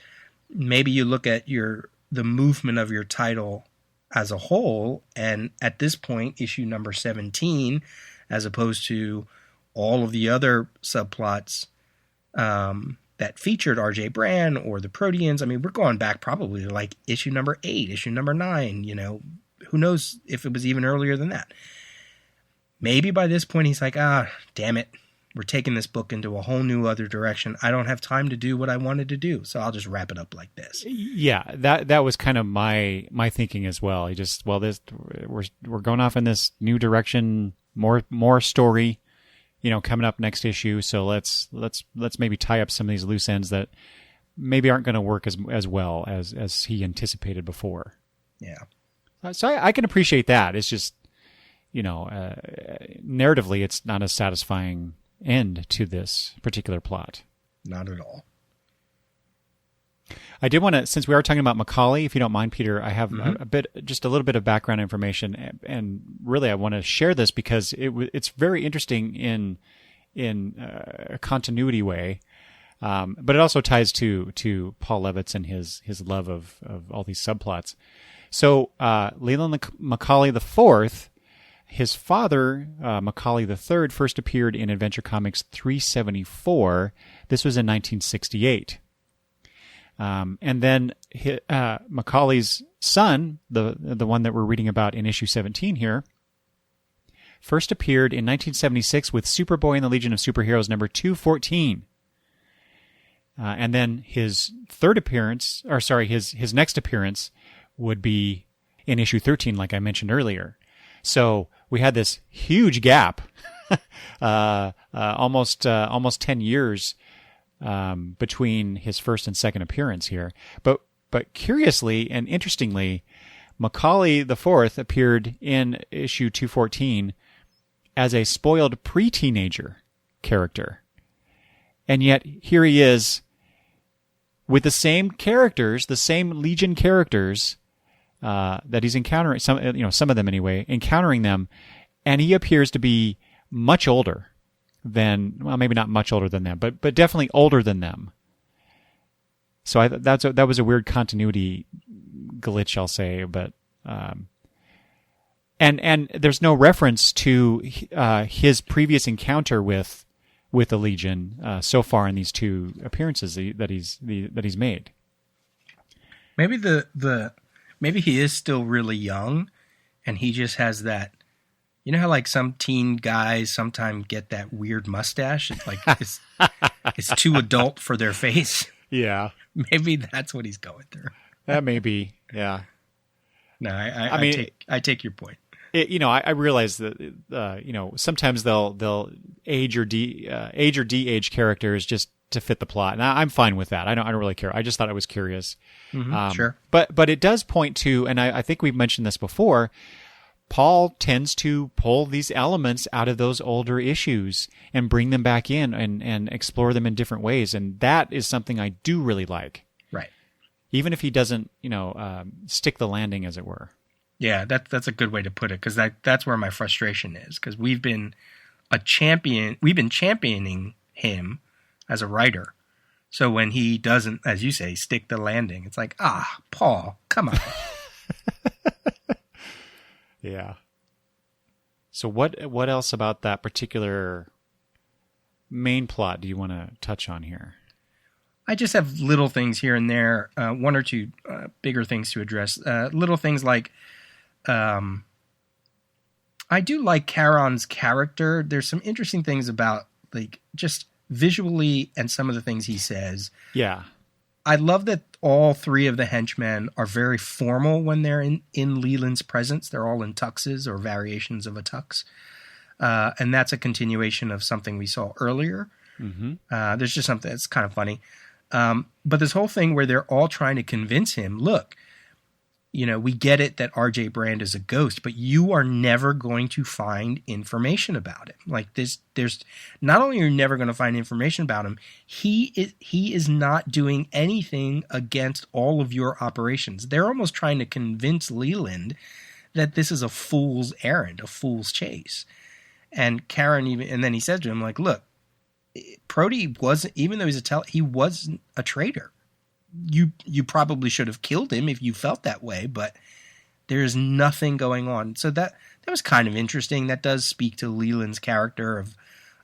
Maybe you look at the movement of your title as a whole, and at this point, issue number 17, as opposed to all of the other subplots that featured R.J. Brand or the Proteans. I mean, we're going back probably to like issue number 8, issue number 9, who knows if it was even earlier than that. Maybe by this point he's like, damn it, we're taking this book into a whole new other direction. I don't have time to do what I wanted to do, so I'll just wrap it up like this. Yeah, that was kind of my thinking as well. We're going off in this new direction, more story, coming up next issue. So let's maybe tie up some of these loose ends that maybe aren't going to work as well as he anticipated before. Yeah. So I can appreciate that. It's just, narratively, it's not a satisfying end to this particular plot. Not at all. I did want to, since we are talking about McCauley, if you don't mind, Peter, I have Mm-hmm. just a little bit of background information, and really I want to share this because it's very interesting in a continuity way, but it also ties to Paul Levitz and his love of all these subplots. So Leland McCauley IV, his father, Macaulay III, first appeared in Adventure Comics 374. This was in 1968. And then Macaulay's son, the one that we're reading about in issue 17 here, first appeared in 1976 with Superboy and the Legion of Superheroes number 214. And then his his next appearance would be in issue 13, like I mentioned earlier. So we had this huge gap, almost 10 years between his first and second appearance here. But curiously and interestingly, Macaulay IV appeared in issue 214 as a spoiled pre-teenager character. And yet here he is with the same characters, the same Legion characters that he's encountering, some of them anyway, encountering them, and he appears to be much older – than, well, maybe not much older than them, but definitely older than them. So that was a weird continuity glitch, I'll say. But and there's no reference to his previous encounter with the Legion so far in these two appearances that he's made. Maybe maybe he is still really young, and he just has that. You know how like some teen guys sometimes get that weird mustache? It's like it's too adult for their face. Yeah. Maybe that's what he's going through. That may be, yeah. No, I take your point. I realize that sometimes they'll age or de-age characters just to fit the plot, and I'm fine with that. I don't really care. I just thought I was curious. Sure. But it does point to, and I think we've mentioned this before, Paul tends to pull these elements out of those older issues and bring them back in and explore them in different ways. And that is something I do really like. Right. Even if he doesn't, stick the landing, as it were. Yeah, that's a good way to put it, because that's where my frustration is, because we've been championing him as a writer. So when he doesn't, as you say, stick the landing, it's like, Paul, come on. Yeah. So what else about that particular main plot do you want to touch on here? I just have little things here and there, one or two bigger things to address. Little things like, I do like Charon's character. There's some interesting things about, like, just visually and some of the things he says. Yeah. I love that all three of the henchmen are very formal when they're in Leland's presence. They're all in tuxes or variations of a tux. And that's a continuation of something we saw earlier. Mm-hmm. There's just something that's kind of funny. But this whole thing where they're all trying to convince him, look, we get it that R.J. Brande is a ghost, but you are never going to find information about it. Like there's not only are you never going to find information about him, he is not doing anything against all of your operations. They're almost trying to convince Leland that this is a fool's errand, a fool's chase. And Charon and then he said to him, like, look, Prody wasn't, even though he wasn't a traitor. You probably should have killed him if you felt that way, but there's nothing going on. So that was kind of interesting. That does speak to Leland's character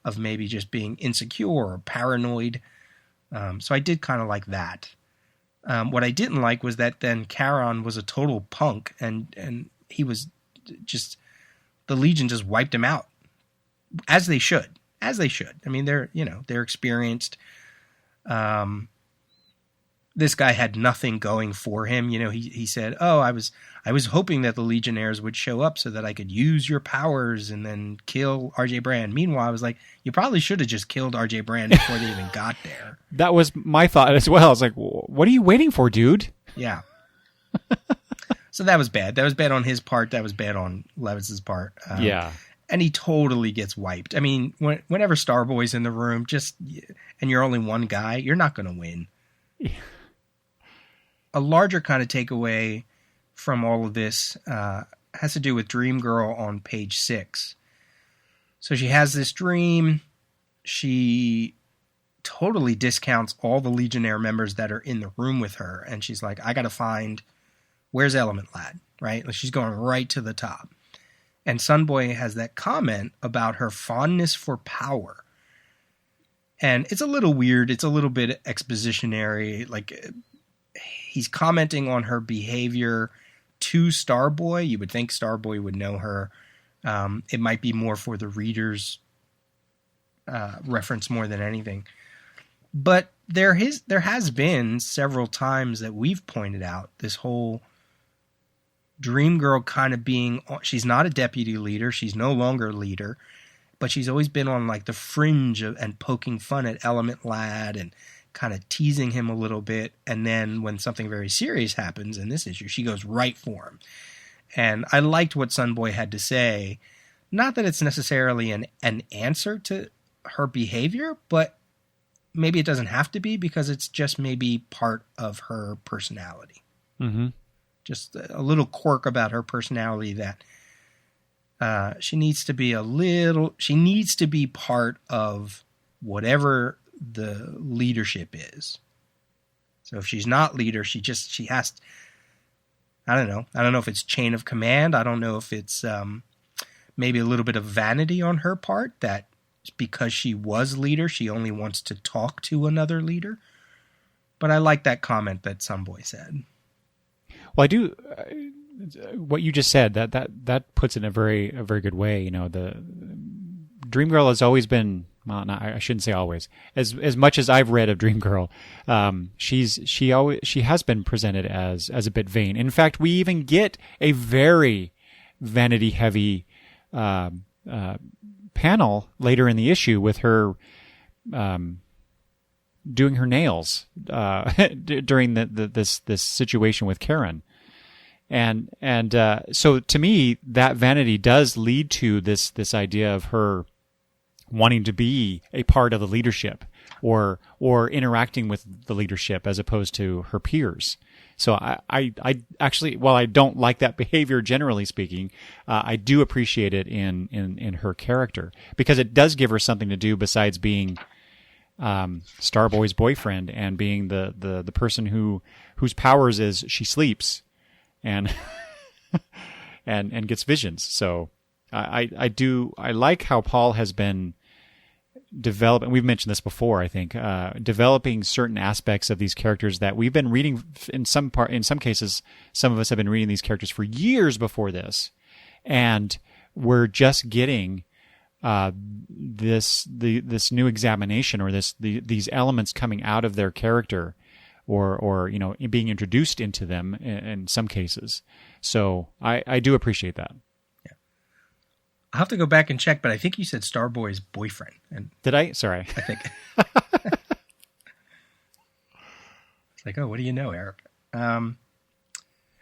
of maybe just being insecure or paranoid. So I did kind of like that. What I didn't like was that then Charon was a total punk, and he was just, the Legion just wiped him out, as they should. I mean, they're experienced. This guy had nothing going for him. He said, I was hoping that the Legionnaires would show up so that I could use your powers and then kill R.J. Brande. Meanwhile, I was like, you probably should have just killed R.J. Brande before they even got there. That was my thought as well. I was like, what are you waiting for, dude? Yeah. So that was bad. That was bad on his part. That was bad on Levis's part. Yeah. And he totally gets wiped. I mean, whenever Starboy's in the room, and you're only one guy, you're not going to win. Yeah. A larger kind of takeaway from all of this has to do with Dream Girl on page 6. So she has this dream. She totally discounts all the Legionnaire members that are in the room with her. And she's like, I got to find, where's Element Lad, right? Like, she's going right to the top. And Sunboy has that comment about her fondness for power. And it's a little weird. It's a little bit expositionary. Like, he's commenting on her behavior to Starboy. You would think Starboy would know her. It might be more for the reader's reference more than anything. But there has been several times that we've pointed out this whole Dream Girl kind of being, she's not a deputy leader. She's no longer a leader, but she's always been on like the fringe of, and poking fun at Element Lad and kind of teasing him a little bit. And then when something very serious happens in this issue, she goes right for him. And I liked what Sunboy had to say. Not that it's necessarily an answer to her behavior, but maybe it doesn't have to be, because it's just maybe part of her personality. Mm-hmm. Just a little quirk about her personality that she needs to be part of whatever the leadership is. So if she's not leader, she has. I don't know. I don't know if it's chain of command. I don't know if it's maybe a little bit of vanity on her part, that because she was leader, she only wants to talk to another leader. But I like that comment that some boy said. Well, I do. What you just said, that puts it in a very good way. You know, the Dreamgirl has always been. Well, I shouldn't say always. As much as I've read of Dreamgirl, she has been presented as a bit vain. In fact, we even get a very vanity heavy panel later in the issue with her doing her nails during this situation with Karen. And so to me, that vanity does lead to this idea of her wanting to be a part of the leadership or interacting with the leadership as opposed to her peers. So I actually, while I don't like that behavior generally speaking, I do appreciate it in her character, because it does give her something to do besides being Starboy's boyfriend and being the person whose powers is she sleeps and and gets visions. So I like how Paul has been developing. We've mentioned this before, I think, developing certain aspects of these characters that we've been reading in some cases. Some of us have been reading these characters for years before this, and we're just getting this new examination, or these elements coming out of their character, or being introduced into them in some cases. So I do appreciate that. I'll have to go back and check, but I think you said Starboy's boyfriend. And did I? Sorry. I think. It's like, oh, what do you know, Eric?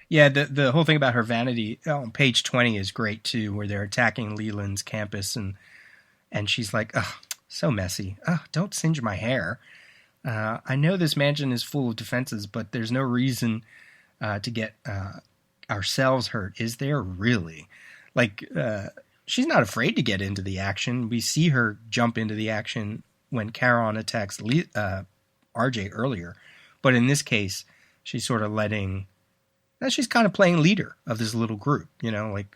Yeah, the whole thing about her vanity on page 20 is great, too, where they're attacking Leland's campus, and she's like, oh, so messy. Oh, don't singe my hair. I know this mansion is full of defenses, but there's no reason to get ourselves hurt, is there really? Like, she's not afraid to get into the action. We see her jump into the action when Charon attacks RJ earlier. But in this case, she's sort of she's kind of playing leader of this little group. You know, like,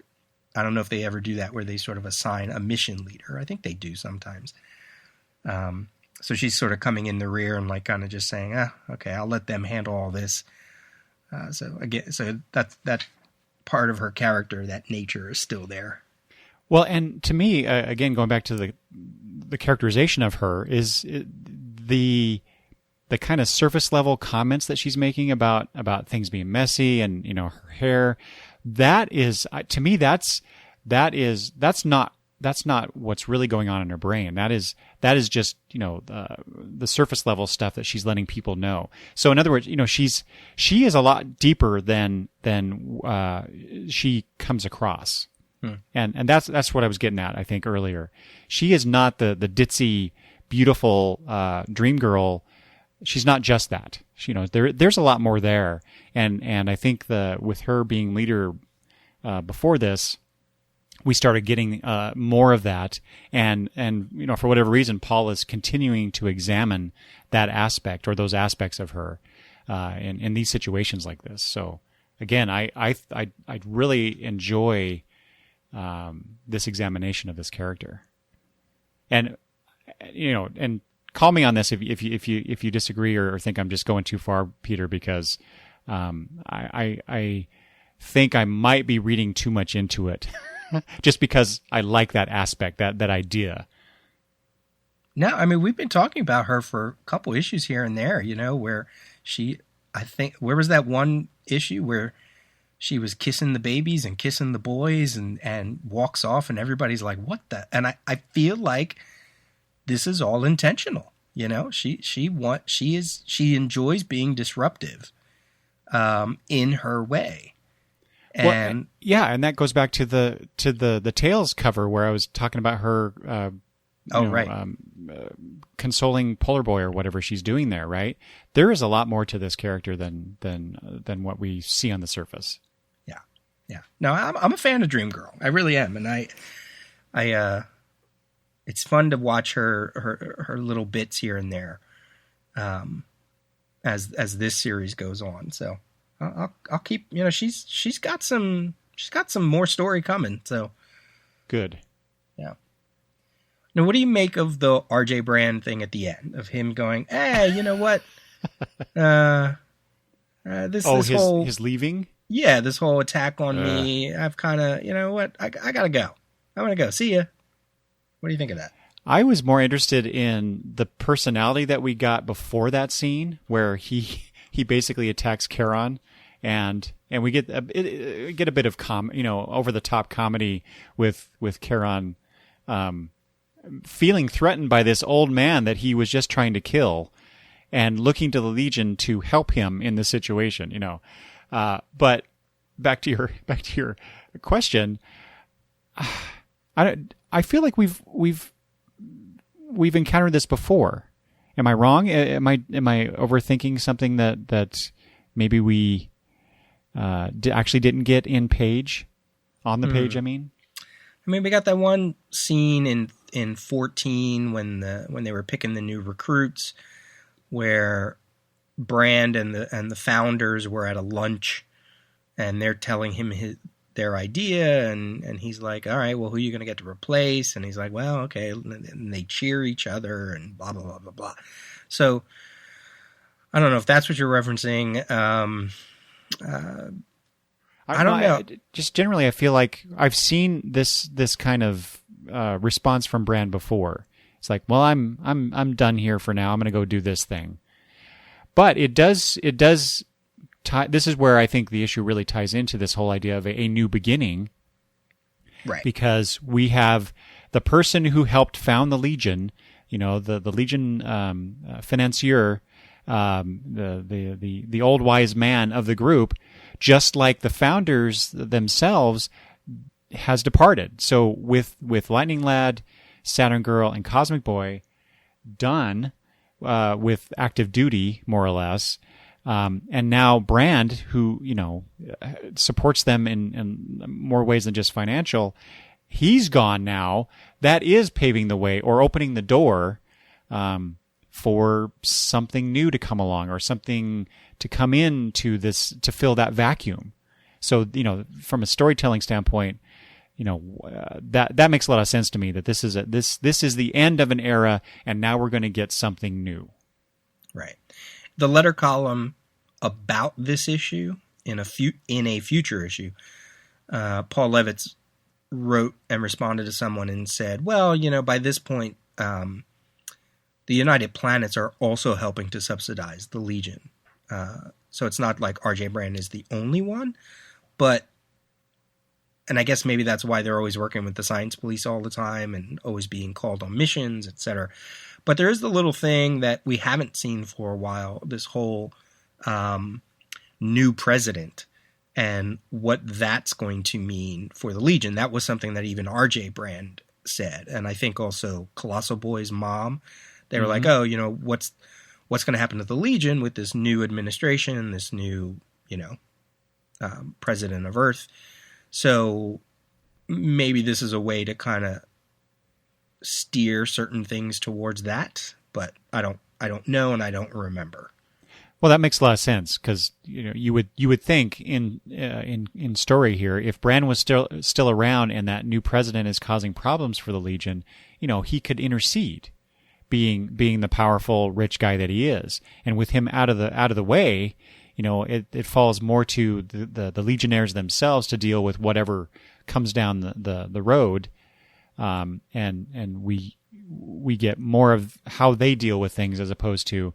I don't know if they ever do that where they sort of assign a mission leader. I think they do sometimes. So she's sort of coming in the rear and like kind of just saying, okay, I'll let them handle all this. So that part of her character, that nature, is still there. Well, and to me, again, going back to the characterization of her, is the kind of surface level comments that she's making about things being messy and her hair. That is, to me, that's not what's really going on in her brain. That is just the surface level stuff that she's letting people know. So in other words, she is a lot deeper than she comes across. And that's what I was getting at, I think, earlier. She is not the ditzy, beautiful dream girl. She's not just that. There's a lot more there. And I think with her being leader before this, we started getting more of that. And for whatever reason, Paul is continuing to examine that aspect, or those aspects of her in these situations like this. So again, I really enjoy this examination of this character, and call me on this if you disagree or think I'm just going too far, Peter, because I think I might be reading too much into it, just because I like that aspect, that idea. No, I mean, we've been talking about her for a couple issues here and there, where where was that one issue where she was kissing the babies and kissing the boys and walks off, and everybody's like, what the? And I feel like this is all intentional. She enjoys being disruptive in her way. And and that goes back to the Tales cover where I was talking about her consoling Polar Boy or whatever she's doing there, right? There is a lot more to this character than what we see on the surface. Yeah. No, I'm a fan of Dream Girl. I really am, and I it's fun to watch her little bits here and there. as this series goes on. So I'll keep, she's got some more story coming. So good. Yeah. Now, what do you make of the RJ Brand thing at the end of him going, "Hey, you know what? His leaving? Yeah, this whole attack on me. I've kind of, you know what? I gotta go. I'm gonna go. See ya." What do you think of that? I was more interested in the personality that we got before that scene, where he basically attacks Charon, and we get a bit of over the top comedy with Charon feeling threatened by this old man that he was just trying to kill, and looking to the Legion to help him in this situation. But back to your question, I feel like we've encountered this before. Am I wrong? Am I overthinking something that maybe we actually didn't get in page on the page? I mean, we got that one scene in 14 when they were picking the new recruits, where Brand and the founders were at a lunch, and they're telling him their idea, and he's like, "All right, well, who are you going to get to replace?" And he's like, "Well, okay," and they cheer each other and blah blah blah blah blah. So I don't know if that's what you're referencing. I don't know. Just generally, I feel like I've seen this kind of response from Brand before. It's like, well, I'm done here for now. I'm going to go do this thing. But it does. This is where I think the issue really ties into this whole idea of a new beginning, right? Because we have the person who helped found the Legion, the Legion financier, the old wise man of the group, just like the founders themselves, has departed. So with Lightning Lad, Saturn Girl, and Cosmic Boy done with active duty, more or less. And now Brand, who supports them in more ways than just financial, he's gone now. That is paving the way or opening the door for something new to come along, or something to come into this to fill that vacuum. So from a storytelling standpoint, that makes a lot of sense to me. That this is the end of an era, and now we're going to get something new. Right. The letter column about this issue in a future issue, Paul Levitz wrote and responded to someone and said, "Well, by this point, the United Planets are also helping to subsidize the Legion. So it's not like RJ Brand is the only one, and I guess maybe that's why they're always working with the Science Police all the time and always being called on missions, etc. But there is the little thing that we haven't seen for a while, this whole new president and what that's going to mean for the Legion. That was something that even RJ Brand said. And I think also Colossal Boy's mom, they were like, "Oh, what's going to happen to the Legion with this new administration, this new, president of Earth?" So maybe this is a way to kind of steer certain things towards that, but I don't know, and I don't remember. Well, that makes a lot of sense, because you would think in story here, if Brand was still around and that new president is causing problems for the Legion, he could intercede, being the powerful rich guy that he is, and with him out of the way, it falls more to the Legionnaires themselves to deal with whatever comes down the road, and we get more of how they deal with things, as opposed to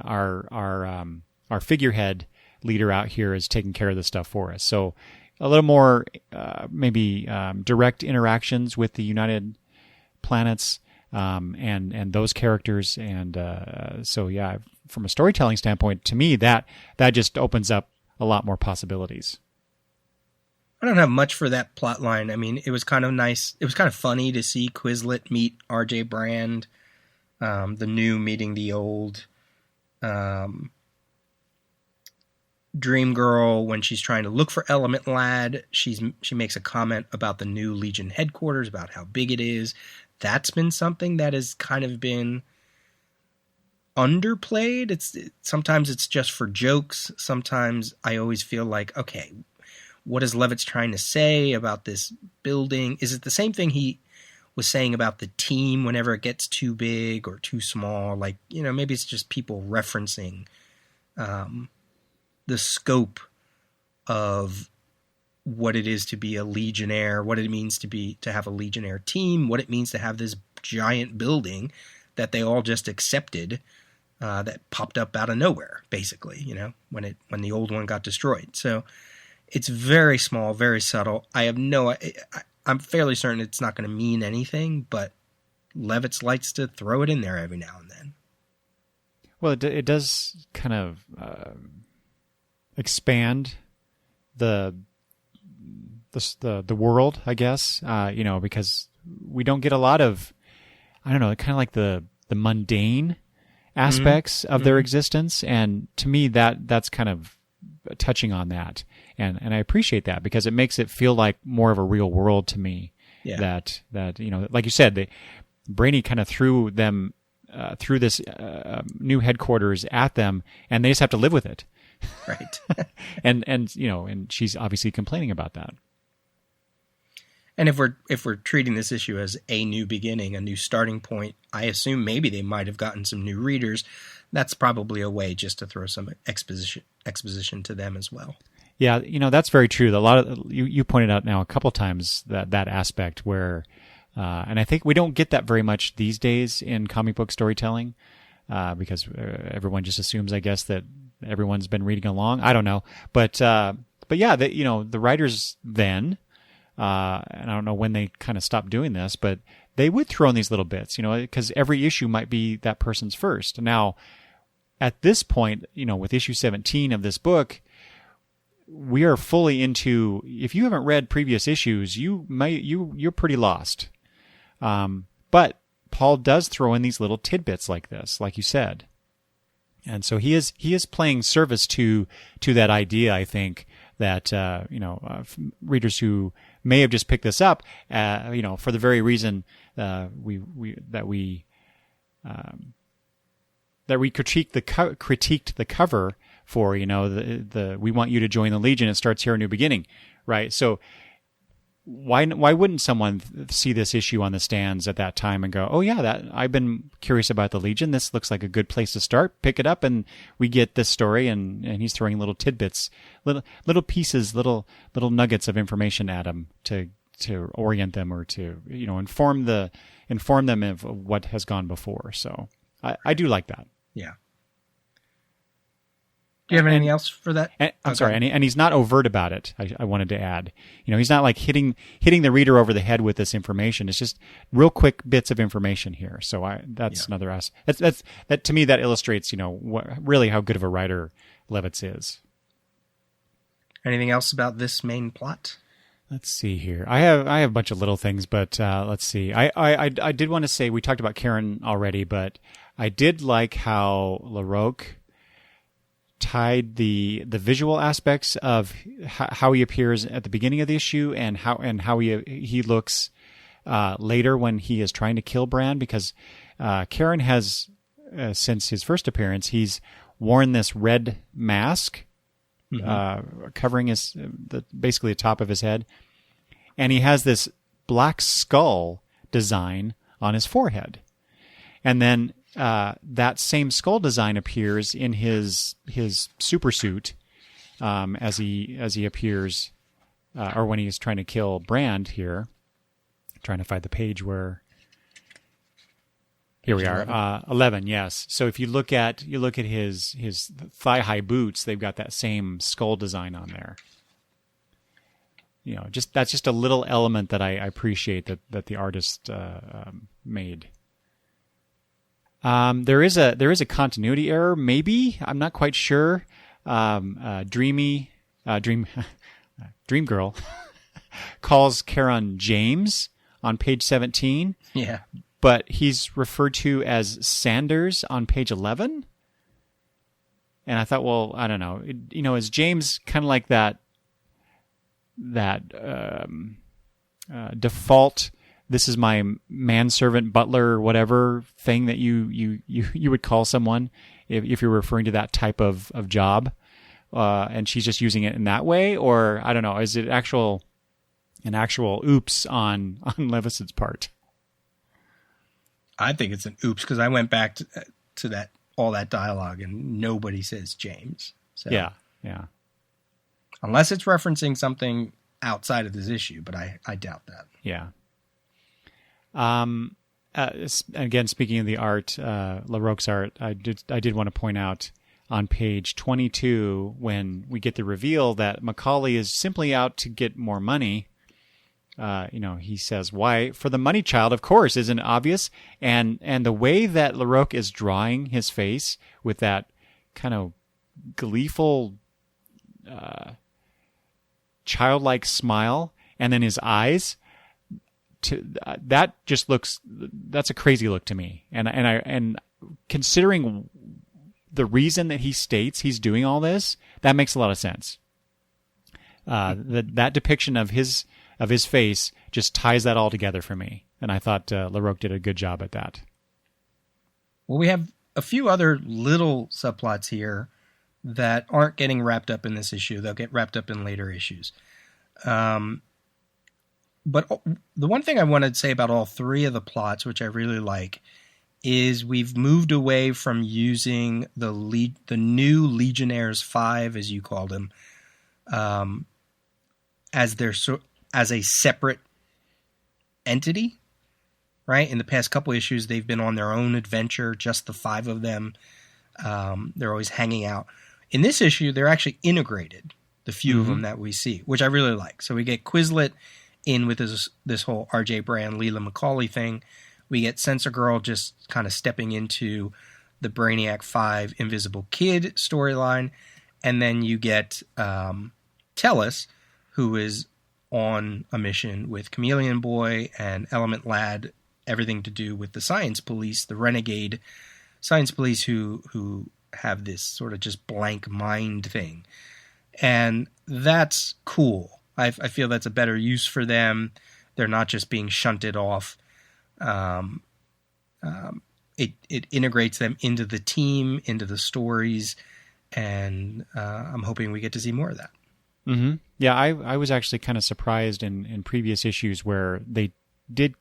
our figurehead leader out here is taking care of this stuff for us. So a little more maybe direct interactions with the United Planets and those characters, and so yeah, from a storytelling standpoint, to me that just opens up a lot more possibilities. I don't have much for that plot line. I mean, it was kind of nice. It was kind of funny to see Quizlet meet RJ Brand, the new meeting the old. Dream Girl, when she's trying to look for Element Lad, she makes a comment about the new Legion headquarters, about how big it is. That's been something that has kind of been underplayed. Sometimes it's just for jokes. Sometimes I always feel like, okay, what is Levitt's trying to say about this building? Is it the same thing he was saying about the team whenever it gets too big or too small? Like, maybe it's just people referencing the scope of what it is to be a Legionnaire, what it means to have a Legionnaire team, what it means to have this giant building that they all just accepted, that popped up out of nowhere, basically, when the old one got destroyed. So it's very small, very subtle. I'm fairly certain it's not going to mean anything, but Levitz likes to throw it in there every now and then. Well, it does kind of expand the world, I guess, because we don't get a lot of, I don't know, kind of like the mundane aspects of their existence. And to me, that's kind of touching on that. And I appreciate that because it makes it feel like more of a real world to me. Yeah. That like you said, Brainy kind of threw them through this new headquarters at them, and they just have to live with it. Right. and she's obviously complaining about that. And if we're treating this issue as a new beginning, a new starting point, I assume maybe they might have gotten some new readers. That's probably a way just to throw some exposition to them as well. Yeah, that's very true. A lot of you pointed out now a couple times that aspect where, and I think we don't get that very much these days in comic book storytelling, because everyone just assumes, I guess, that everyone's been reading along. I don't know, but yeah, the writers then. And I don't know when they kind of stopped doing this, but they would throw in these little bits, because every issue might be that person's first. Now, at this point, with issue 17 of this book, we are fully into, if you haven't read previous issues, you're pretty lost. But Paul does throw in these little tidbits like this, like you said. And so he is playing service to that idea, I think, that, readers who may have just picked this up, for the very reason we critiqued the cover for, we want you to join the Legion. It starts here, a new beginning, right? So why wouldn't someone see this issue on the stands at that time and go, oh yeah, I've been curious about the Legion. This looks like a good place to start. Pick it up, and we get this story, and he's throwing little tidbits, little pieces, little nuggets of information at them to orient them or to inform them of what has gone before. So I do like that. Yeah. Do you have anything else for that? I'm sorry, and he's not overt about it. I wanted to add, he's not like hitting the reader over the head with this information. It's just real quick bits of information here. So that's another aspect. That to me that illustrates, really how good of a writer Levitz is. Anything else about this main plot? Let's see here. I have a bunch of little things, but let's see. I did want to say, we talked about Karen already, but I did like how LaRocque tied the visual aspects of how he appears at the beginning of the issue and how he looks later when he is trying to kill Brande, because Karen has since his first appearance, he's worn this red mask covering basically the top of his head, and he has this black skull design on his forehead, and then that same skull design appears in his super suit as he appears, or when he's trying to kill Brande here. I'm trying to find the page where. Here we are, 11. Yes. So if you look at his thigh high boots, they've got that same skull design on there. That's just a little element that I appreciate that the artist made. There is a continuity error, maybe. I'm not quite sure. Dream Girl calls Karen James on page 17. Yeah. But he's referred to as Sanders on page 11. And I thought, well, I don't know. Is James kind of like that default this is my manservant, butler, whatever thing that you would call someone if you're referring to that type of job, and she's just using it in that way, or I don't know, is it an actual oops on Levison's part? I think it's an oops because I went back to that all that dialogue and nobody says James. So Yeah. unless it's referencing something outside of this issue, but I doubt that. Yeah. Again, speaking of the art, LaRocque's art, I did want to point out on page 22 when we get the reveal that Macaulay is simply out to get more money. He says, "Why? For the money, child, of course, isn't it obvious?" And the way that LaRocque is drawing his face with that kind of gleeful, childlike smile, and then his eyes, that just looks, that's a crazy look to me. And considering the reason that he states he's doing all this, that makes a lot of sense. That depiction of his face just ties that all together for me. And I thought LaRocque did a good job at that. Well, we have a few other little subplots here that aren't getting wrapped up in this issue. They'll get wrapped up in later issues. But the one thing I wanted to say about all three of the plots, which I really like, is we've moved away from using the new Legionnaires 5, as you called them, as a separate entity, right? In the past couple issues, they've been on their own adventure, just the 5 of them. They're always hanging out. In this issue, they're actually integrated, the few of them that we see, which I really like. So we get Quizlet in with this whole R.J. Brand, Leela Macaulay thing. We get Censor Girl just kind of stepping into the Brainiac 5 Invisible Kid storyline. And then you get Tellus, who is on a mission with Chameleon Boy and Element Lad, everything to do with the Science Police, the renegade Science Police who have this sort of just blank mind thing. And that's cool. I feel that's a better use for them. They're not just being shunted off. It integrates them into the team, into the stories, and I'm hoping we get to see more of that. Mm-hmm. Yeah, I was actually kind of surprised in previous issues where they did,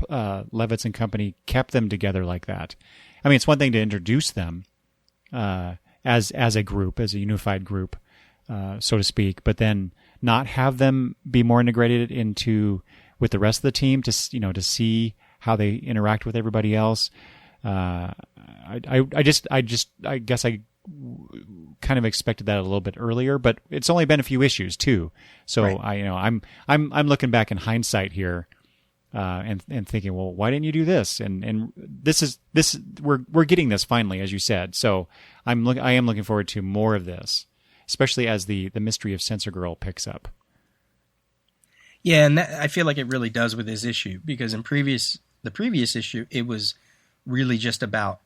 Levitz and company kept them together like that. I mean, it's one thing to introduce them as a group, as a unified group, so to speak, but then not have them be more integrated with the rest of the team to see how they interact with everybody else. I guess I kind of expected that a little bit earlier, but it's only been a few issues too. So right. I'm looking back in hindsight here, and thinking, well, why didn't you do this? And we're getting this finally, as you said. So I am looking forward to more of this, especially as the mystery of Censor Girl picks up. Yeah, and I feel like it really does with this issue, because in the previous issue, it was really just about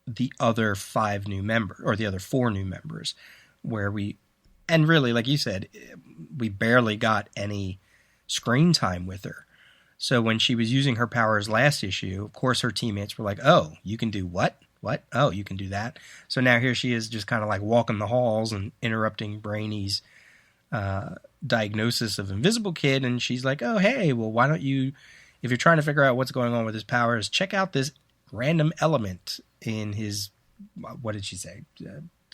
the other 5 new members, or the other 4 new members, and really, like you said, we barely got any screen time with her. So when she was using her powers last issue, of course her teammates were like, "Oh, you can do what? What? Oh, you can do that." So now here she is, just kind of like walking the halls and interrupting Brainy's diagnosis of Invisible Kid, and she's like, "Oh, hey, well, why don't you, if you're trying to figure out what's going on with his powers, check out this random element in his," what did she say?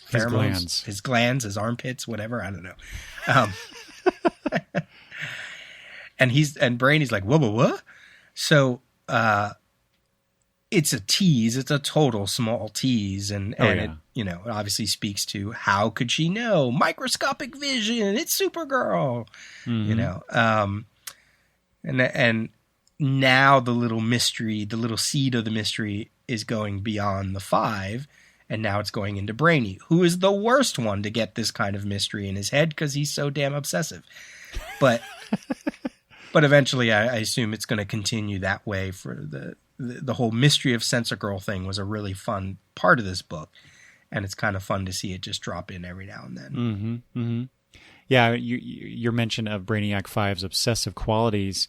Pheromones, his glands, his armpits, whatever. I don't know. And Brainy's like, what? So it's a tease. It's a total small tease, and it it obviously speaks to how could she know? Microscopic vision. It's Supergirl. Mm-hmm. And now the little mystery, the little seed of the mystery, is going beyond the 5, and now it's going into Brainy, who is the worst one to get this kind of mystery in his head because he's so damn obsessive. But eventually, I assume it's going to continue that way. For the whole mystery of Censor Girl thing was a really fun part of this book, and it's kind of fun to see it just drop in every now and then. Mm-hmm, mm-hmm. Yeah, your mention of Brainiac 5's obsessive qualities,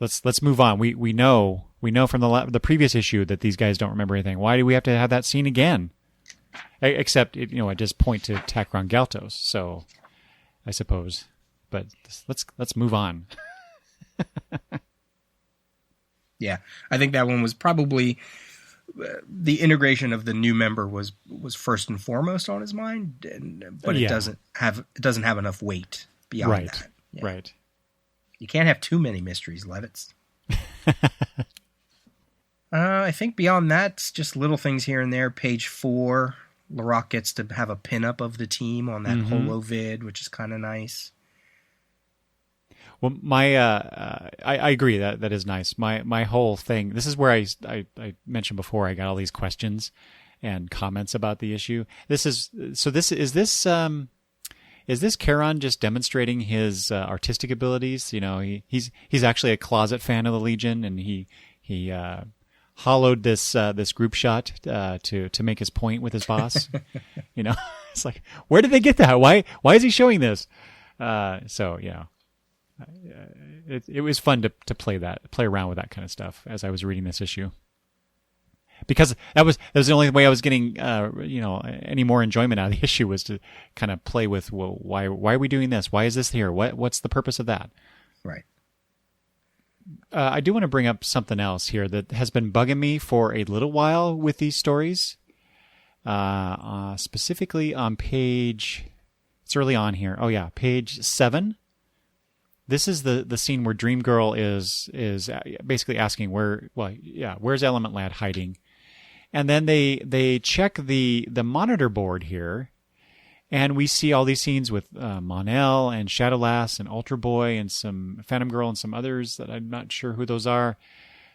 let's move on. We know from the previous issue that these guys don't remember anything. Why do we have to have that scene again? Except it just point to Takron Galtos. So I suppose, but let's move on. Yeah, I think that one was probably the integration of the new member was first and foremost on his mind, but it doesn't have enough weight beyond that. Yeah. Right. You can't have too many mysteries, Levitz. I think beyond that, it's just little things here and there. Page 4, LaRock gets to have a pinup of the team on that holo vid, which is kind of nice. Well, I agree that is nice. My whole thing. This is where I mentioned before. I got all these questions and comments about the issue. Is this Charon just demonstrating his artistic abilities? You know, he's actually a closet fan of the Legion, and he hollowed this group shot to make his point with his boss. You know, it's like, where did they get that? Why is he showing this? So yeah. It was fun to play around with that kind of stuff as I was reading this issue, because that was the only way I was getting any more enjoyment out of the issue, was to kind of play with, well, why are we doing this? Why is this here? What's the purpose of that? Right. I do want to bring up something else here that has been bugging me for a little while with these stories, specifically on page. It's early on here. Oh yeah, page 7. This is the scene where Dream Girl is basically asking where's Element Lad hiding, and then they check the monitor board here, and we see all these scenes with Mon-El and Shadowlass and Ultra Boy and some Phantom Girl and some others that I'm not sure who those are.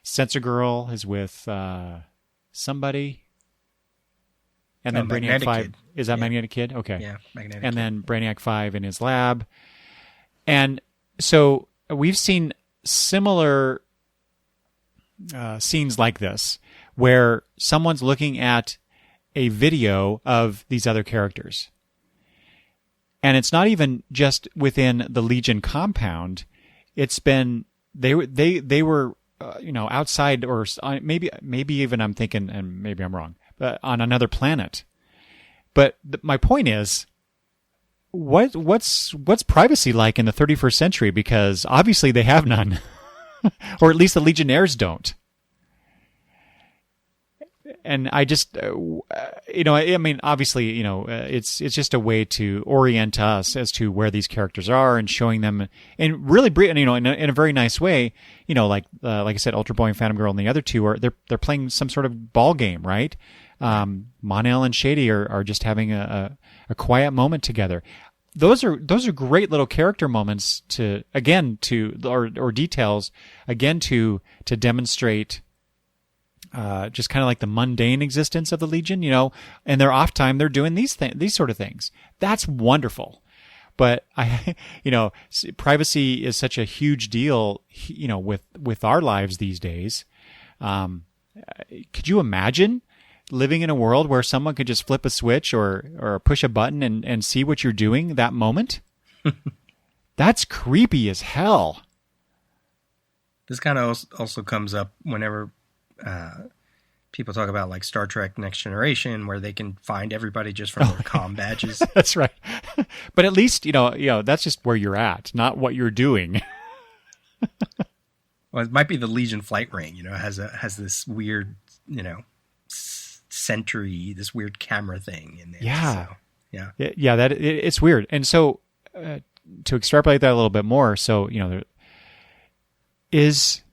Sensor Girl is with somebody, and then Brainiac 5 Kid. Is that Magnetic Kid? Okay, yeah, Magnetic and Kid. then Brainiac 5 in his lab, and so we've seen similar scenes like this, where someone's looking at a video of these other characters. And it's not even just within the Legion compound. It's been, they were outside, or maybe even I'm thinking, and maybe I'm wrong, but on another planet. But my point is, what's privacy like in the 31st century? Because obviously they have none, or at least the Legionnaires don't. And I just, I mean, obviously, it's just a way to orient us as to where these characters are, and showing them, and really, in a very nice way, like I said, Ultra Boy and Phantom Girl and the other two they're playing some sort of ball game, right? Mon-El and Shady are just having a quiet moment together. Those are great little character moments or details to demonstrate just kind of like the mundane existence of the Legion, and their off time they're doing these sort of things. That's wonderful. But privacy is such a huge deal, with our lives these days. Could you imagine living in a world where someone could just flip a switch or push a button and see what you're doing that moment? That's creepy as hell. This kind of also comes up whenever people talk about like Star Trek Next Generation, where they can find everybody just from their comm badges. That's right. But at least, that's just where you're at, not what you're doing. Well, it might be the Legion flight ring, has this weird, Sentry, this weird camera thing in there. Yeah. So, yeah. Yeah, it's weird. And so to extrapolate that a little bit more, so, is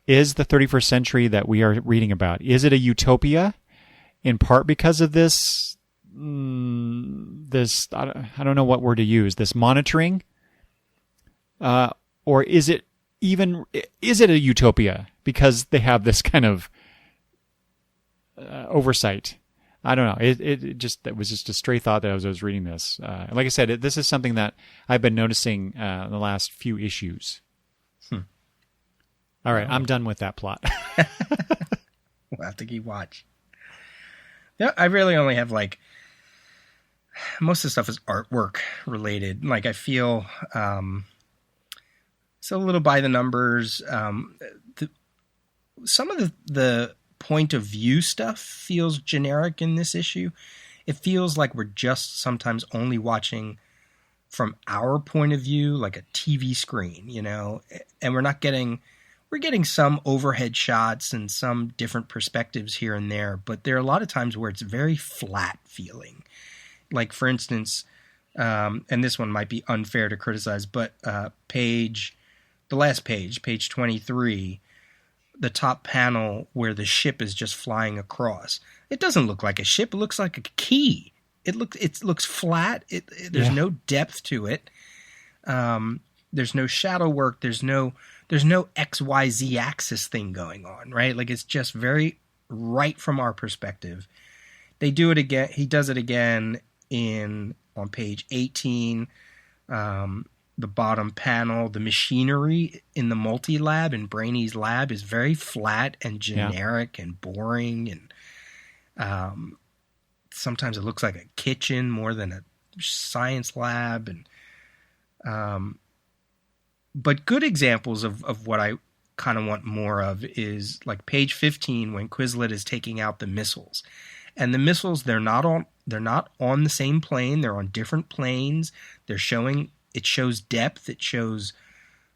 the 31st century that we are reading about, is it a utopia in part because of this, I don't know what word to use, this monitoring? Or is it a utopia because they have this kind of oversight? I don't know. It was just a stray thought that as I was reading this. Like I said, this is something that I've been noticing in the last few issues. All right, I'm done with that plot. We'll have to keep watch. Yeah, I really only have most of the stuff is artwork related. Like I feel a little by the numbers. Some of the point of view stuff feels generic in this issue. It feels like we're just sometimes only watching from our point of view, like a TV screen, and we're getting some overhead shots and some different perspectives here and there, but there are a lot of times where it's very flat feeling. Like, for instance, and this one might be unfair to criticize, but the last page 23, the top panel where the ship is just flying across. It doesn't look like a ship. It looks like a key. It looks flat. There's no depth to it. There's no shadow work. There's no XYZ axis thing going on, right? Like, it's just very right from our perspective. They do it again. He does it again on page 18. The bottom panel, the machinery in the multi-lab, in Brainy's lab, is very flat and generic and boring. And sometimes it looks like a kitchen more than a science lab. But good examples of what I kind of want more of is like page 15 when Quizlet is taking out the missiles. And the missiles, they're not on the same plane. They're on different planes. It shows depth. It shows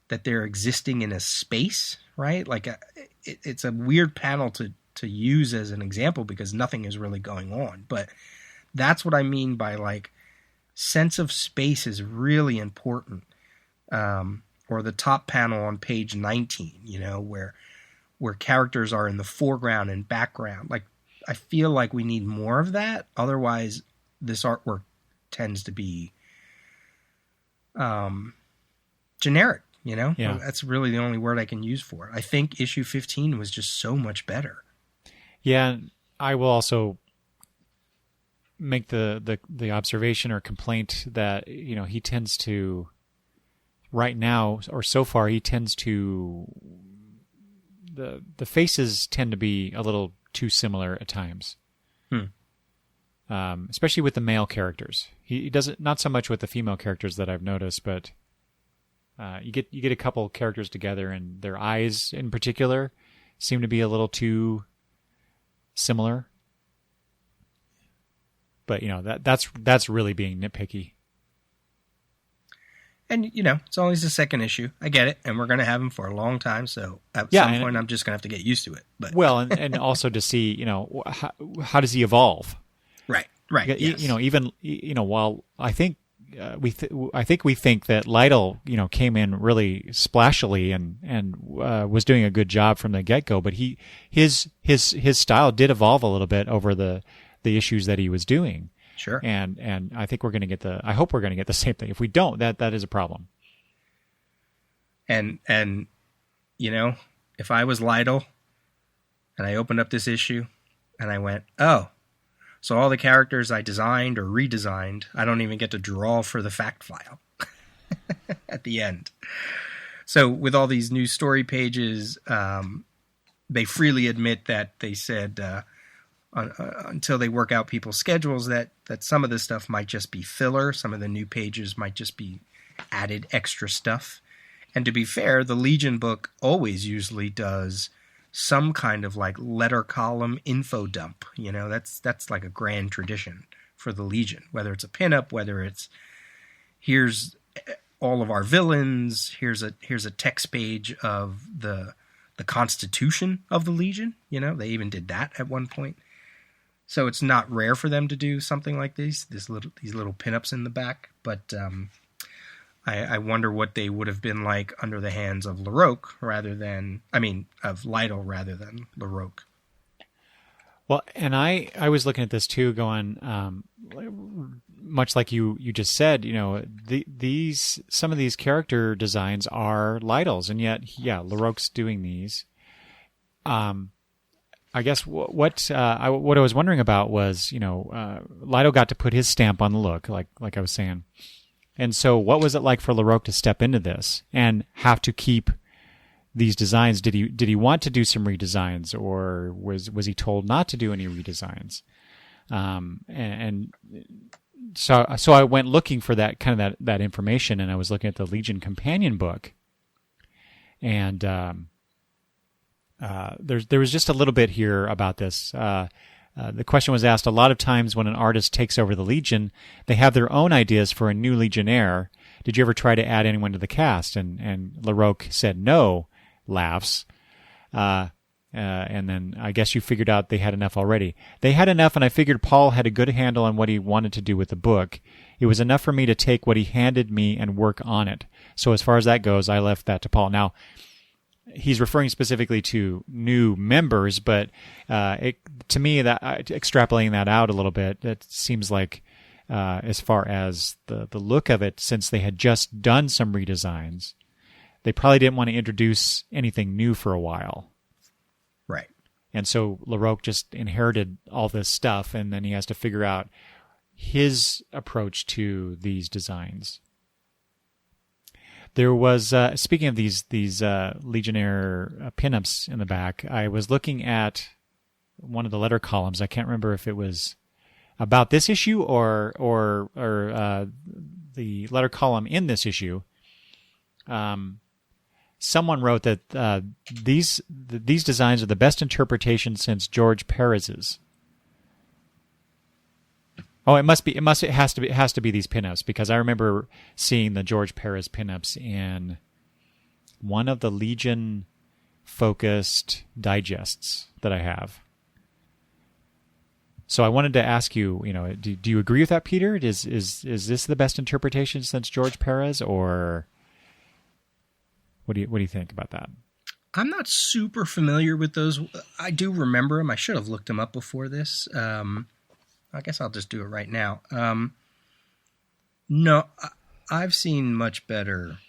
that they're existing in a space, right? Like it's a weird panel to use as an example because nothing is really going on. But that's what I mean by like sense of space is really important. Or the top panel on page 19, where characters are in the foreground and background. Like, I feel like we need more of that. Otherwise, this artwork tends to be generic, Yeah. That's really the only word I can use for it. I think issue 15 was just so much better. Yeah, I will also make the observation or complaint that, he tends to, right now, or so far, he tends to, the faces tend to be a little too similar at times. Especially with the male characters. He does it not so much with the female characters that I've noticed, but you get a couple characters together, and their eyes in particular seem to be a little too similar. But that's really being nitpicky. And it's always the second issue. I get it, and we're going to have him for a long time. So at some point, I'm just going to have to get used to it. But and also to see how does he evolve. Right. Yes. Even while I think we think that Lytle came in really splashily and was doing a good job from the get-go, but his style did evolve a little bit over the issues that he was doing. Sure. And I think I hope we're going to get the same thing. If we don't, that is a problem. And if I was Lytle and I opened up this issue and I went, oh, so all the characters I designed or redesigned, I don't even get to draw for the fact file at the end. So with all these new story pages, they freely admit that they said until they work out people's schedules that some of this stuff might just be filler. Some of the new pages might just be added extra stuff. And to be fair, the Legion book always usually does some kind of like letter column info dump. That's like a grand tradition for the Legion, whether it's a pinup, whether it's here's all of our villains, here's a text page of the constitution of the Legion. They even did that at one point. So it's not rare for them to do something like these little pinups in the back, but I wonder what they would have been like under the hands of LaRocque of Lytle rather than LaRocque. Well, and I was looking at this too, going much like you just said. Some of these character designs are Lytle's, and yet LaRocque's doing these. I guess what I was wondering about was Lytle got to put his stamp on the look, like I was saying. And so what was it like for LaRocque to step into this and have to keep these designs? Did he want to do some redesigns, or was he told not to do any redesigns? And so I went looking for that kind of that information, and I was looking at the Legion companion book. And there was just a little bit here about this. The question was asked, a lot of times when an artist takes over the Legion, they have their own ideas for a new Legionnaire. Did you ever try to add anyone to the cast? And LaRocque said no, laughs. And then I guess you figured out they had enough already. They had enough, and I figured Paul had a good handle on what he wanted to do with the book. It was enough for me to take what he handed me and work on it. So as far as that goes, I left that to Paul. Now, he's referring specifically to new members, but to me, that extrapolating that out a little bit, it seems like as far as the look of it, since they had just done some redesigns, they probably didn't want to introduce anything new for a while. Right. And so LaRocque just inherited all this stuff, and then he has to figure out his approach to these designs. There was, speaking of these Legionnaire pinups in the back, I was looking at one of the letter columns. I can't remember if it was about this issue or the letter column in this issue. Someone wrote that these designs are the best interpretation since George Perez's. Oh, it has to be these pinups, because I remember seeing the George Perez pinups in one of the Legion focused digests that I have. So I wanted to ask you, do you agree with that, Peter? Is this the best interpretation since George Perez, or what do you think about that? I'm not super familiar with those. I do remember them. I should have looked them up before this. I guess I'll just do it right now. No, I've seen much better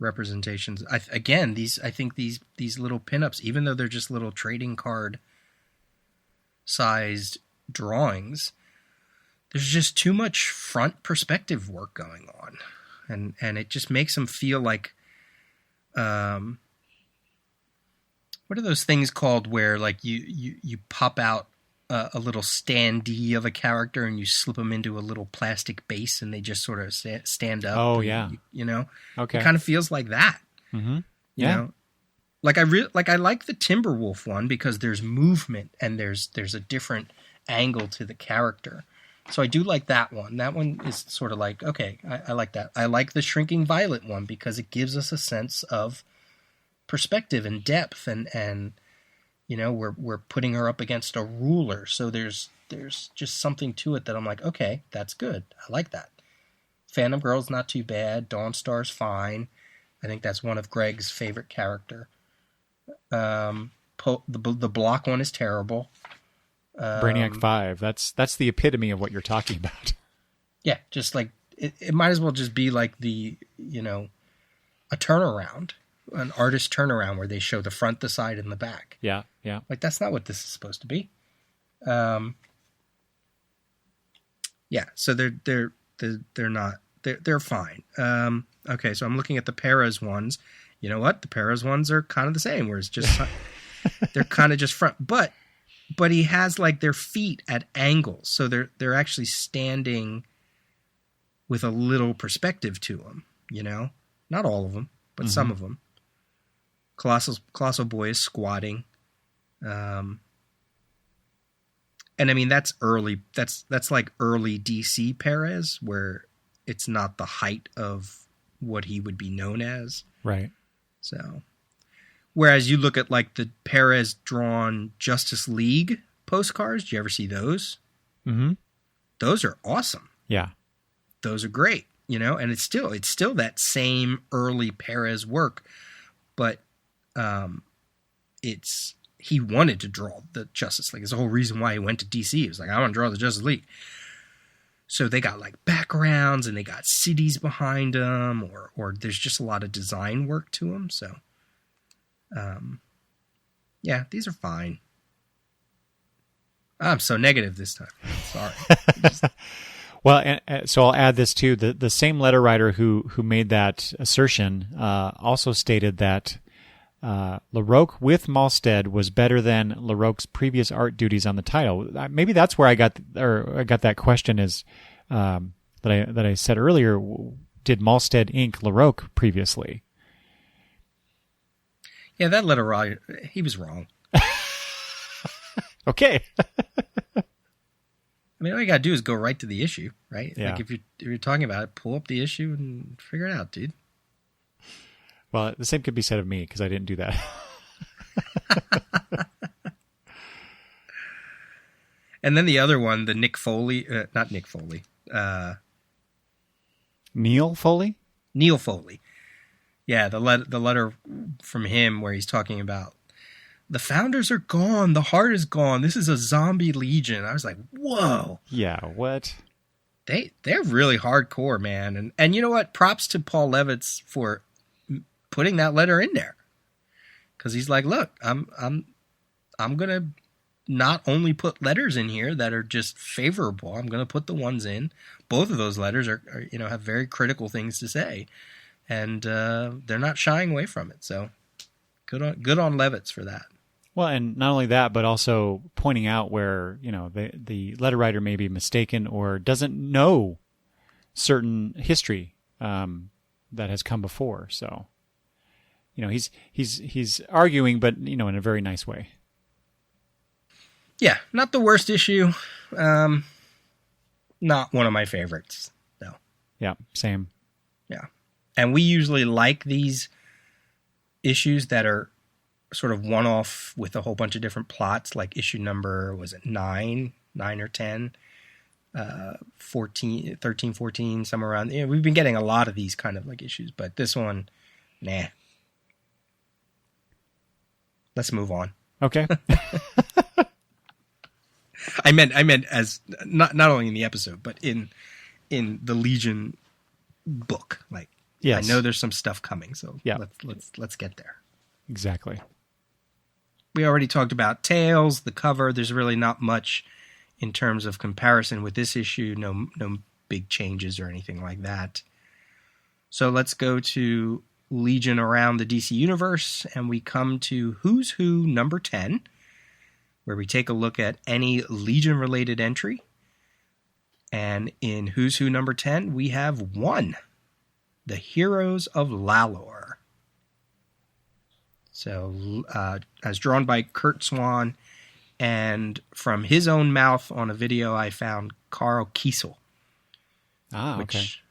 representations. I think these little pinups, even though they're just little trading card sized drawings, there's just too much front perspective work going on, and it just makes them feel like, what are those things called where like you pop out a little standee of a character and you slip them into a little plastic base and they just sort of stand up. Oh, yeah. Okay. It kind of feels like that. Mm-hmm. You know? Like I like the Timberwolf one because there's movement and there's a different angle to the character. So I do like that one. That one is sort of like, okay, I like that. I like the Shrinking Violet one because it gives us a sense of perspective and depth and we're putting her up against a ruler, so there's just something to it that I'm like, okay, that's good. I like that. Phantom Girl's not too bad. Dawnstar's fine. I think that's one of Greg's favorite character. The block one is terrible. Brainiac 5. That's the epitome of what you're talking about. Yeah, just like it might as well just be like a turnaround. An artist turnaround where they show the front, the side, and the back. Yeah. Like that's not what this is supposed to be. So they're not. They're fine. Okay, so I'm looking at the Perez ones. You know what? The Perez ones are kind of the same, where it's just they're kind of just front, but he has like their feet at angles, so they're actually standing with a little perspective to them. Not all of them, but some of them. Colossal Boy is squatting. And I mean, that's early. That's like early DC Perez, where it's not the height of what he would be known as. Right. So, whereas you look at like the Perez drawn Justice League postcards, do you ever see those? Mm-hmm. Those are awesome. Yeah. Those are great, and it's still that same early Perez work, but he wanted to draw the Justice League. It's the whole reason why he went to DC. He was like, I want to draw the Justice League. So they got like backgrounds and they got cities behind them, or there's just a lot of design work to them. So, these are fine. I'm so negative this time. Sorry. Well, and so I'll add this too. The same letter writer who made that assertion also stated that LaRocque with Malstead was better than LaRocque's previous art duties on the title. Maybe that's where I got that question is that I said earlier. Did Malstead ink LaRocque previously? Yeah, that letter writer, he was wrong. Okay. I mean, all you got to do is go right to the issue, right? Yeah. Like if you're talking about it, pull up the issue and figure it out, dude. Well, the same could be said of me because I didn't do that. And then the other one, the Nick Foley, not Nick Foley, Neil Foley? Neil Foley. Yeah, the letter from him where he's talking about the founders are gone, the heart is gone. This is a zombie legion. I was like, whoa. Yeah, what? They're really hardcore, man. And you know what? Props to Paul Levitz for putting that letter in there. Cuz he's like, look, I'm going to not only put letters in here that are just favorable. I'm going to put the ones in. Both of those letters are have very critical things to say. And they're not shying away from it. So good on Levitz for that. Well, and not only that, but also pointing out where, the letter writer may be mistaken or doesn't know certain history that has come before. So, he's arguing, but, in a very nice way. Yeah, not the worst issue. Not one of my favorites, though. Yeah, same. Yeah. And we usually like these issues that are sort of one-off with a whole bunch of different plots, like issue number, was it 9 or 10, 14, 13, 14, somewhere around. We've been getting a lot of these kind of like issues, but this one, nah. Let's move on. Okay. I meant as not only in the episode, but in the Legion book. Like, yes. I know there's some stuff coming, so yeah. Let's get there. Exactly. We already talked about Tales, the cover. There's really not much in terms of comparison with this issue. No big changes or anything like that. So let's go to Legion Around the DC Universe, and we come to Who's Who number 10, where we take a look at any Legion-related entry. And in Who's Who number 10, we have 1, The Heroes of Lalor. So, as drawn by Kurt Swan, and from his own mouth on a video, I found Carl Kiesel. Ah, okay. Which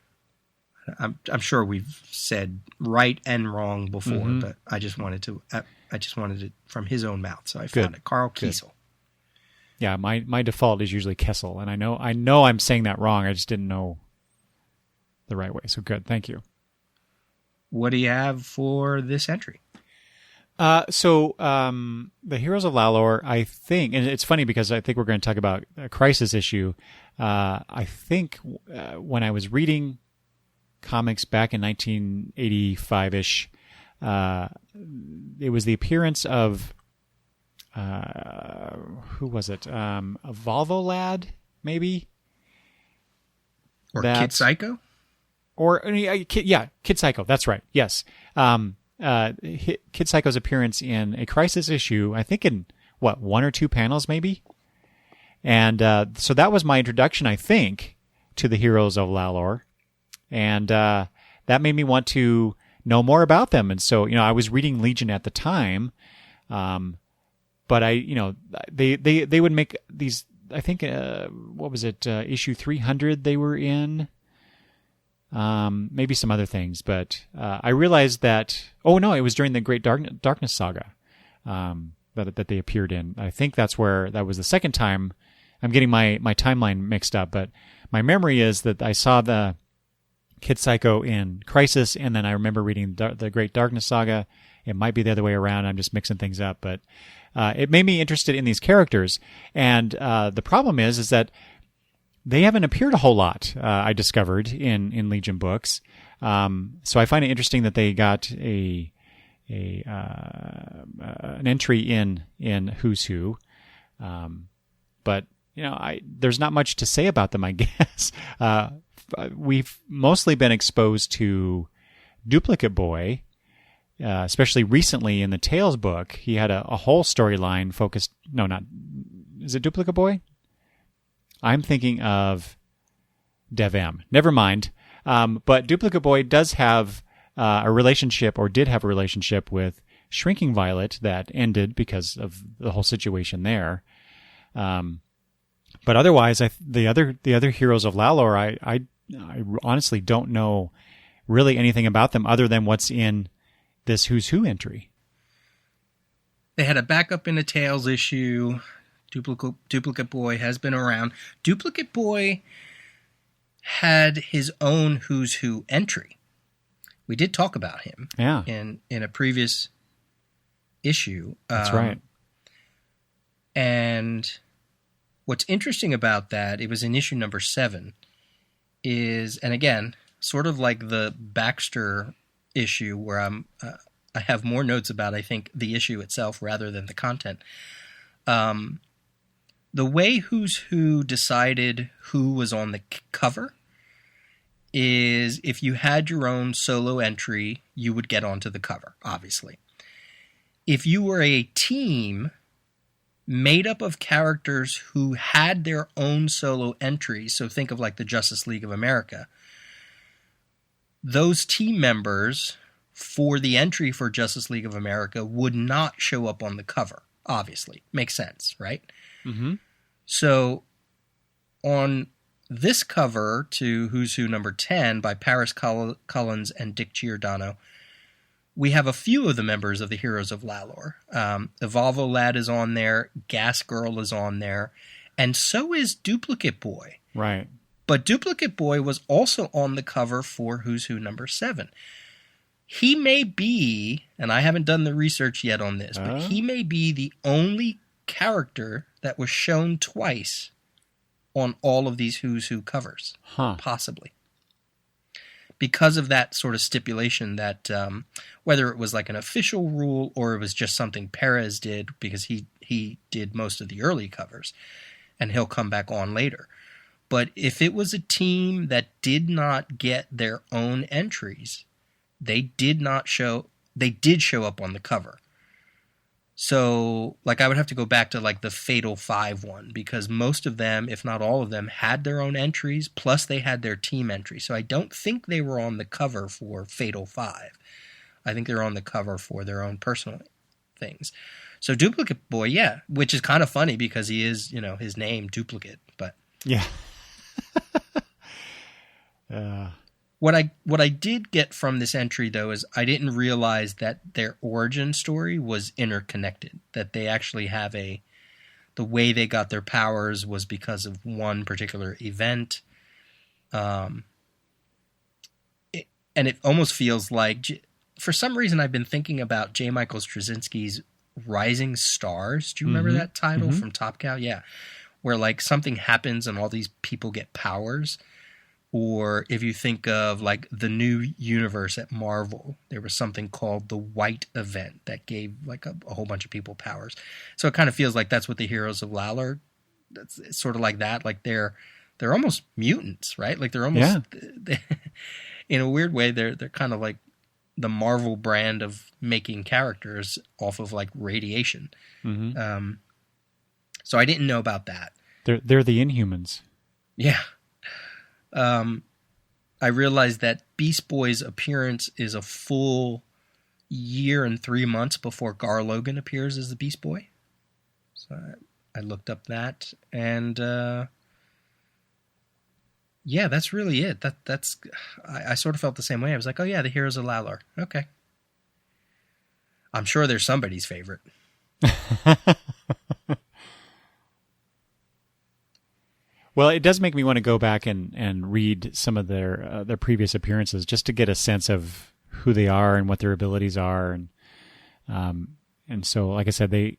I'm sure we've said right and wrong before, but I just wanted it from his own mouth, so I found it. Carl Kiesel. Yeah, my default is usually Kessel, and I know I'm saying that wrong. I just didn't know the right way. So good, thank you. What do you have for this entry? So the Heroes of Lalor, I think, and it's funny because I think we're going to talk about a Crisis issue. I think when I was reading comics back in 1985-ish, it was the appearance of who was it? A Volvo Lad, maybe? Or Kid Psycho? Or Kid Psycho. That's right. Yes. Kid Psycho's appearance in a Crisis issue, I think in, 1 or 2 panels maybe? And so that was my introduction, I think, to the Heroes of Lalor. And that made me want to know more about them. And so, I was reading Legion at the time, but they would make these, I think, what was it, issue 300 they were in? Maybe some other things, but I realized that, it was during the Great Darkness Saga that they appeared in. I think that was the second time. I'm getting my timeline mixed up, but my memory is that I saw the Kid Psycho in Crisis, and then I remember reading the Great Darkness Saga. It might be the other way around. I'm just mixing things up, but it made me interested in these characters. And the problem is that they haven't appeared a whole lot, I discovered, in Legion books. So I find it interesting that they got an entry in Who's Who. But, there's not much to say about them, I guess. We've mostly been exposed to Duplicate Boy, especially recently in the Tales book. He had a whole storyline focused... No, not... Is it Duplicate Boy? I'm thinking of Dev M. Never mind. But Duplicate Boy does have a relationship, or did have a relationship, with Shrinking Violet that ended because of the whole situation there. But otherwise, the other heroes of Lalor, I honestly don't know really anything about them other than what's in this Who's Who entry. They had a backup in a Tales issue. Duplicate Boy has been around. Duplicate Boy had his own Who's Who entry. We did talk about him in a previous issue. That's right. And what's interesting about that, it was in issue number 7, is, and again, sort of like the Baxter issue where I have more notes about, I think, the issue itself rather than the content. The way Who's Who decided who was on the cover is if you had your own solo entry, you would get onto the cover, obviously. If you were a team made up of characters who had their own solo entries, so think of like the Justice League of America, those team members for the entry for Justice League of America would not show up on the cover, obviously. Makes sense, right? Mm-hmm. So on this cover to Who's Who number 10 by Paris Cullins and Dick Giordano, we have a few of the members of the Heroes of Lalor. Evolvo Lad is on there, Gas Girl is on there, and so is Duplicate Boy. Right. But Duplicate Boy was also on the cover for Who's Who number 7. He may be, and I haven't done the research yet on this, but he may be the only character that was shown twice on all of these Who's Who covers. Possibly. Because of that sort of stipulation that whether it was like an official rule or it was just something Perez did because he did most of the early covers and he'll come back on later. But if it was a team that did not get their own entries, they did show up on the cover. So, like, I would have to go back to, like, the Fatal 5 one, because most of them, if not all of them, had their own entries, plus they had their team entry. So I don't think they were on the cover for Fatal 5. I think they're on the cover for their own personal things. So Duplicate Boy, yeah, which is kind of funny because he is, his name, Duplicate, but... Yeah. What I did get from this entry, though, is I didn't realize that their origin story was interconnected. That they actually have the way they got their powers was because of one particular event. And it almost feels like, for some reason, I've been thinking about J. Michael Straczynski's Rising Stars. Do you remember that title from Top Cow? Yeah. Where, like, something happens and all these people get powers. Or if you think of, like, the new universe at Marvel, there was something called the White Event that gave, like, a whole bunch of people powers. So it kind of feels like that's what the Heroes of Lalor, it's sort of like that. Like, they're almost mutants, right? Like, they're almost, in a weird way, they're kind of like the Marvel brand of making characters off of, like, radiation. Mm-hmm. So I didn't know about that. They're the Inhumans. Yeah. I realized that Beast Boy's appearance is a full year and 3 months before Gar Logan appears as the Beast Boy. So I looked up that, and yeah, that's really it. I sort of felt the same way. I was like, oh yeah, the Heroes of Lalor. Okay. I'm sure they're somebody's favorite. Well, it does make me want to go back and read some of their previous appearances just to get a sense of who they are and what their abilities are, and so, like I said, they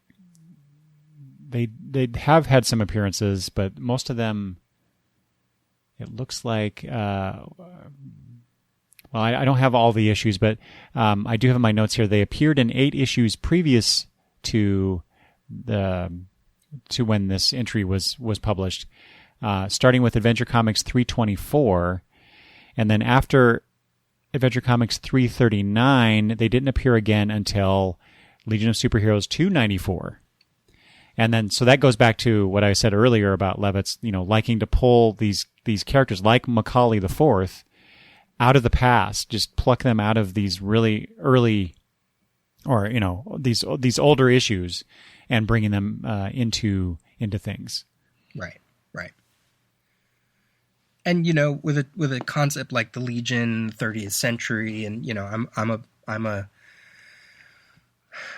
have had some appearances, but most of them, it looks like, well, I don't have all the issues, but I do have in my notes here. They appeared in 8 issues previous to when this entry was published. Starting with Adventure Comics 324, and then after Adventure Comics 339, they didn't appear again until Legion of Superheroes 294. And then, so that goes back to what I said earlier about Levitt's, liking to pull these characters like Macaulay the Fourth out of the past, just pluck them out of these really early or these older issues, and bringing them into things. Right. And with a concept like the Legion, 30th century, and I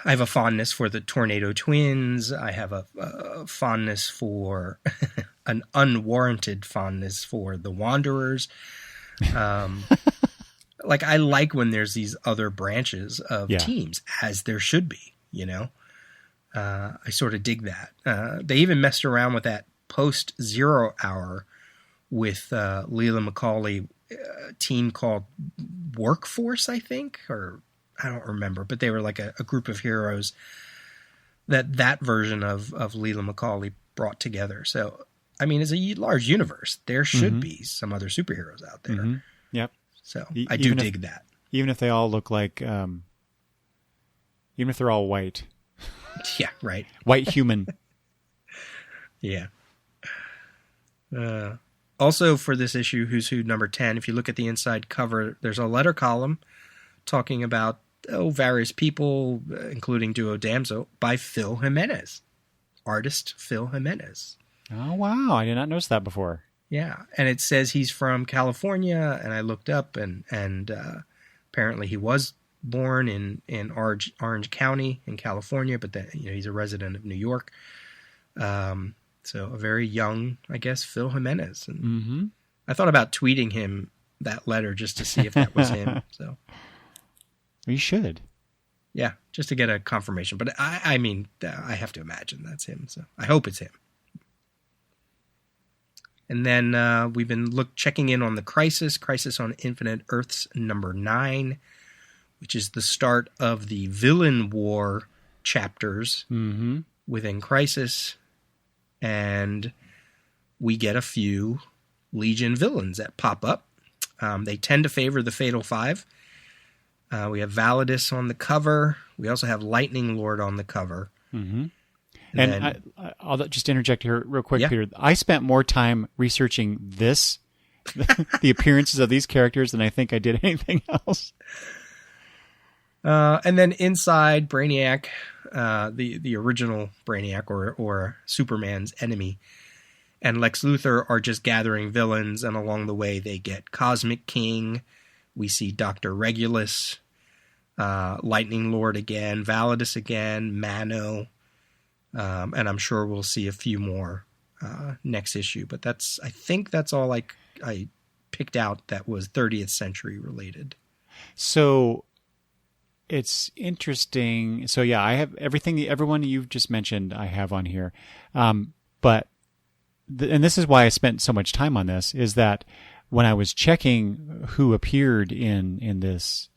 have a fondness for the Tornado Twins. I have a fondness for an unwarranted fondness for the Wanderers. Like, I like when there's these other branches of teams, as there should be. I sort of dig that. They even messed around with that post-Zero Hour with Leela McCauley, team called Workforce, I think, or I don't remember, but they were like a group of heroes that version of Leela McCauley brought together. So, I mean, it's a large universe. There should be some other superheroes out there. Mm-hmm. Yep. So I do dig that. Even if they all look like, even if they're all white. Yeah, right. White human. Yeah. Also, for this issue, Who's Who number 10, if you look at the inside cover, there's a letter column talking about various people, including Duo Damso, by Phil Jimenez, artist Phil Jimenez. Oh, wow. I did not notice that before. Yeah, and it says he's from California, and I looked up, and apparently he was born in Orange County in California, but then he's a resident of New York. So a very young, I guess, Phil Jimenez. And I thought about tweeting him that letter just to see if that was him. So you should. Yeah, just to get a confirmation. But I mean, I have to imagine that's him. So I hope it's him. And then we've been checking in on the Crisis on Infinite Earths number 9, which is the start of the Villain War chapters within Crisis. And we get a few Legion villains that pop up. They tend to favor the Fatal Five. We have Validus on the cover. We also have Lightning Lord on the cover. Mm-hmm. And I'll just interject here real quick, Peter. I spent more time researching the appearances of these characters than I think I did anything else. And then inside Brainiac, the original Brainiac or Superman's enemy, and Lex Luthor are just gathering villains, and along the way they get Cosmic King. We see Dr. Regulus, Lightning Lord again, Validus again, Mano, and I'm sure we'll see a few more next issue. But I think that's all I picked out that was 30th century related. So it's interesting. So yeah, I have everyone you've just mentioned I have on here. But and this is why I spent so much time on this, is that when I was checking who appeared in this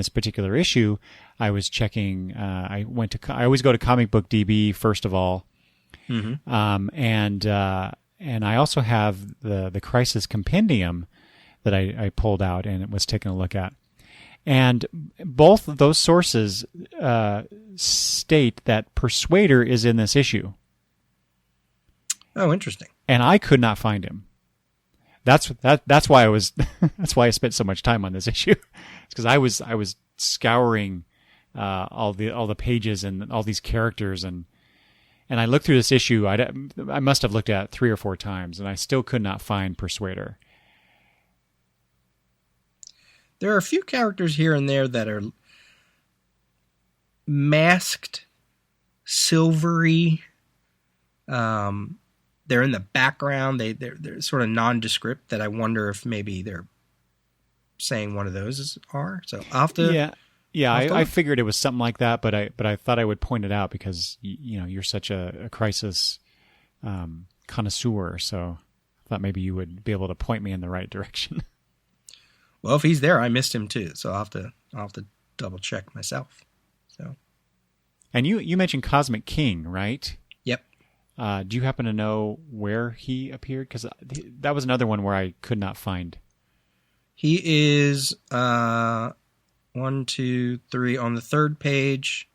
particular issue, I was checking. I always go to Comic Book DB first of all, and I also have the Crisis Compendium that I pulled out and was taking a look at, and both of those sources state that Persuader is in this issue. Oh, interesting. And I could not find him. That's why that's why I spent so much time on this issue. It's because I was scouring all the pages and all these characters, and I looked through this issue. I must have looked at it 3 or 4 times, and I still could not find Persuader. There are a few characters here and there that are masked, silvery. They're in the background. They're sort of nondescript. That I wonder if maybe they're saying one of those are. So I'll have to. Yeah. I figured it was something like that, but I thought I would point it out because you're such a Crisis connoisseur. So I thought maybe you would be able to point me in the right direction. Well, if he's there, I missed him too. So I'll have to double check myself. So. And you mentioned Cosmic King, right? Yep. Do you happen to know where he appeared? Because that was another one where I could not find. He is 1, 2, 3 on the 3rd page,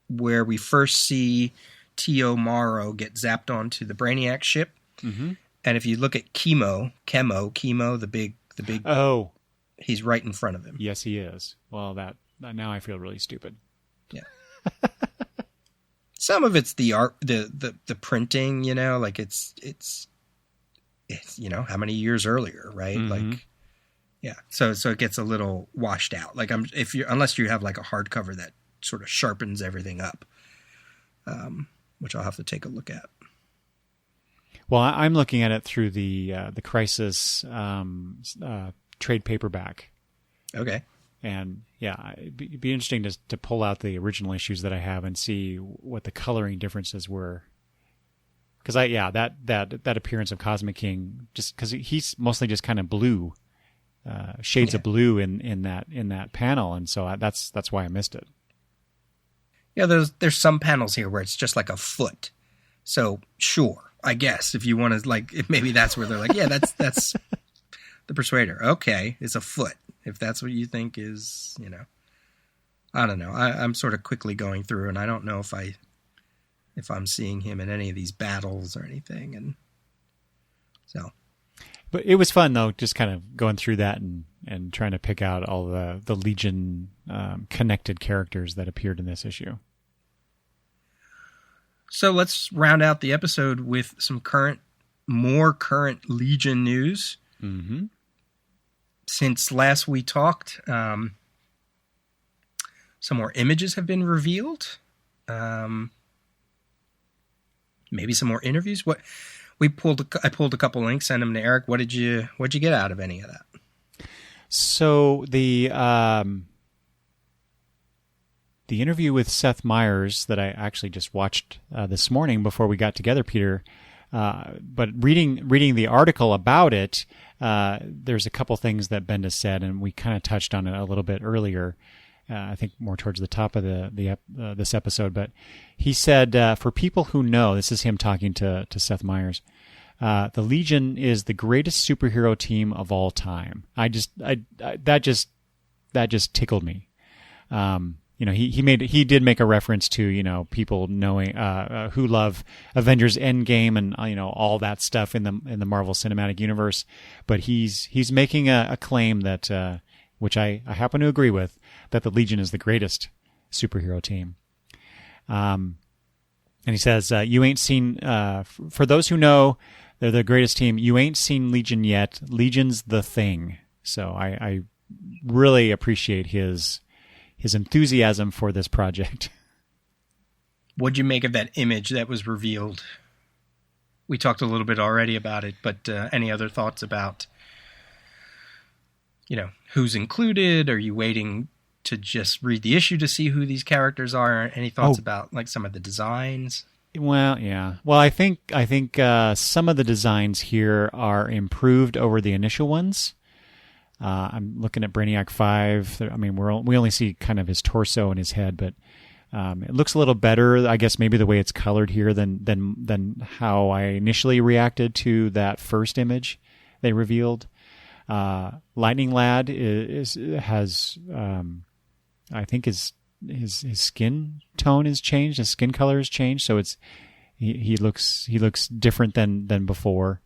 where we first see Tio Maro get zapped onto the Brainiac ship. Mm-hmm. And if you look at Chemo, the big. Oh, He's right in front of him. Yes, he is. Well, that now I feel really stupid. Yeah. Some of it's the art, the printing, like it's how many years earlier, right? Mm-hmm. Like, yeah. So it gets a little washed out. Like unless you have like a hardcover that sort of sharpens everything up, which I'll have to take a look at. Well, I'm looking at it through the Crisis trade paperback. Okay. And yeah, it'd be interesting to pull out the original issues that I have and see what the coloring differences were. Because that appearance of Cosmic King, just because he's mostly just kind of blue, shades of blue in that panel, and so that's why I missed it. Yeah, there's some panels here where it's just like a foot. So sure, I guess if you want to maybe that's where they're like, yeah, that's the Persuader. Okay, it's a foot. If that's what you think is, I don't know. I'm sort of quickly going through, and I don't know if I'm seeing him in any of these battles or anything, and so. But it was fun though, just kind of going through that and trying to pick out all the Legion connected characters that appeared in this issue. So let's round out the episode with some more current Legion news. Mm-hmm. Since last we talked, some more images have been revealed. Maybe some more interviews. I pulled a couple links, sent them to Eric. What'd you get out of any of that? So the interview with Seth Meyers that I actually just watched this morning before we got together, Peter. But reading the article about it, there's a couple things that Bendis said, and we kind of touched on it a little bit earlier. I think more towards the top of this episode. But he said, for people who know, this is him talking to Seth Meyers. The Legion is the greatest superhero team of all time. That just tickled me. He did make a reference to, people knowing, who love Avengers Endgame and, all that stuff in the Marvel Cinematic Universe. But he's making a claim that, which I happen to agree with, that the Legion is the greatest superhero team. And he says, you ain't seen, for those who know they're the greatest team, you ain't seen Legion yet. Legion's the thing. So I really appreciate his enthusiasm for this project. What'd you make of that image that was revealed? We talked a little bit already about it, but any other thoughts about, who's included? Are you waiting to just read the issue to see who these characters are? Any thoughts about some of the designs? Well, yeah. Well, I think some of the designs here are improved over the initial ones. I'm looking at Brainiac 5. I mean, we only see kind of his torso and his head, but it looks a little better. I guess maybe the way it's colored here than how I initially reacted to that first image they revealed. Lightning Lad has I think his skin tone has changed. His skin color has changed, so he looks different than before.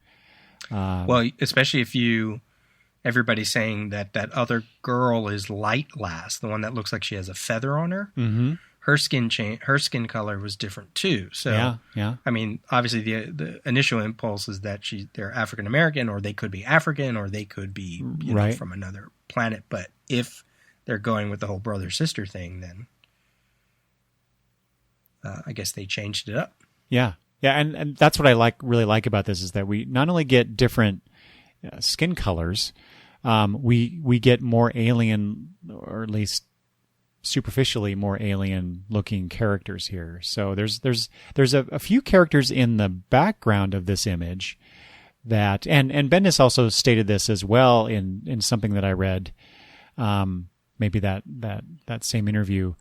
Well, especially if everybody's saying that other girl is Light Lass, the one that looks like she has a feather on her. Mm-hmm. Her skin color was different too. So yeah. I mean, obviously the initial impulse is that they're African American, or they could be African, or they could be right. From another planet. But if they're going with the whole brother sister thing, then I guess they changed it up. Yeah, and that's what I really like about this, is that we not only get different skin colors, we get more alien, or at least superficially more alien looking characters here. So there's a few characters in the background of this image that, and Bendis also stated this as well in something that I read, maybe that same interview,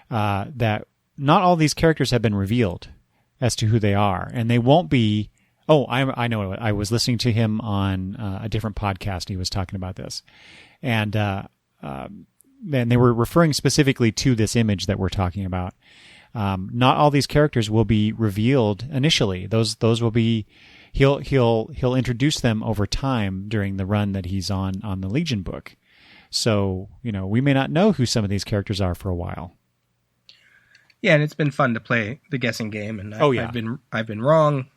that not all these characters have been revealed as to who they are, and they won't be. Oh, I know. I was listening to him on a different podcast. He was talking about this, and they were referring specifically to this image that we're talking about. Not all these characters will be revealed initially. Those will be. He'll introduce them over time during the run that he's on the Legion book. So, we may not know who some of these characters are for a while. Yeah, and it's been fun to play the guessing game, and I've been wrong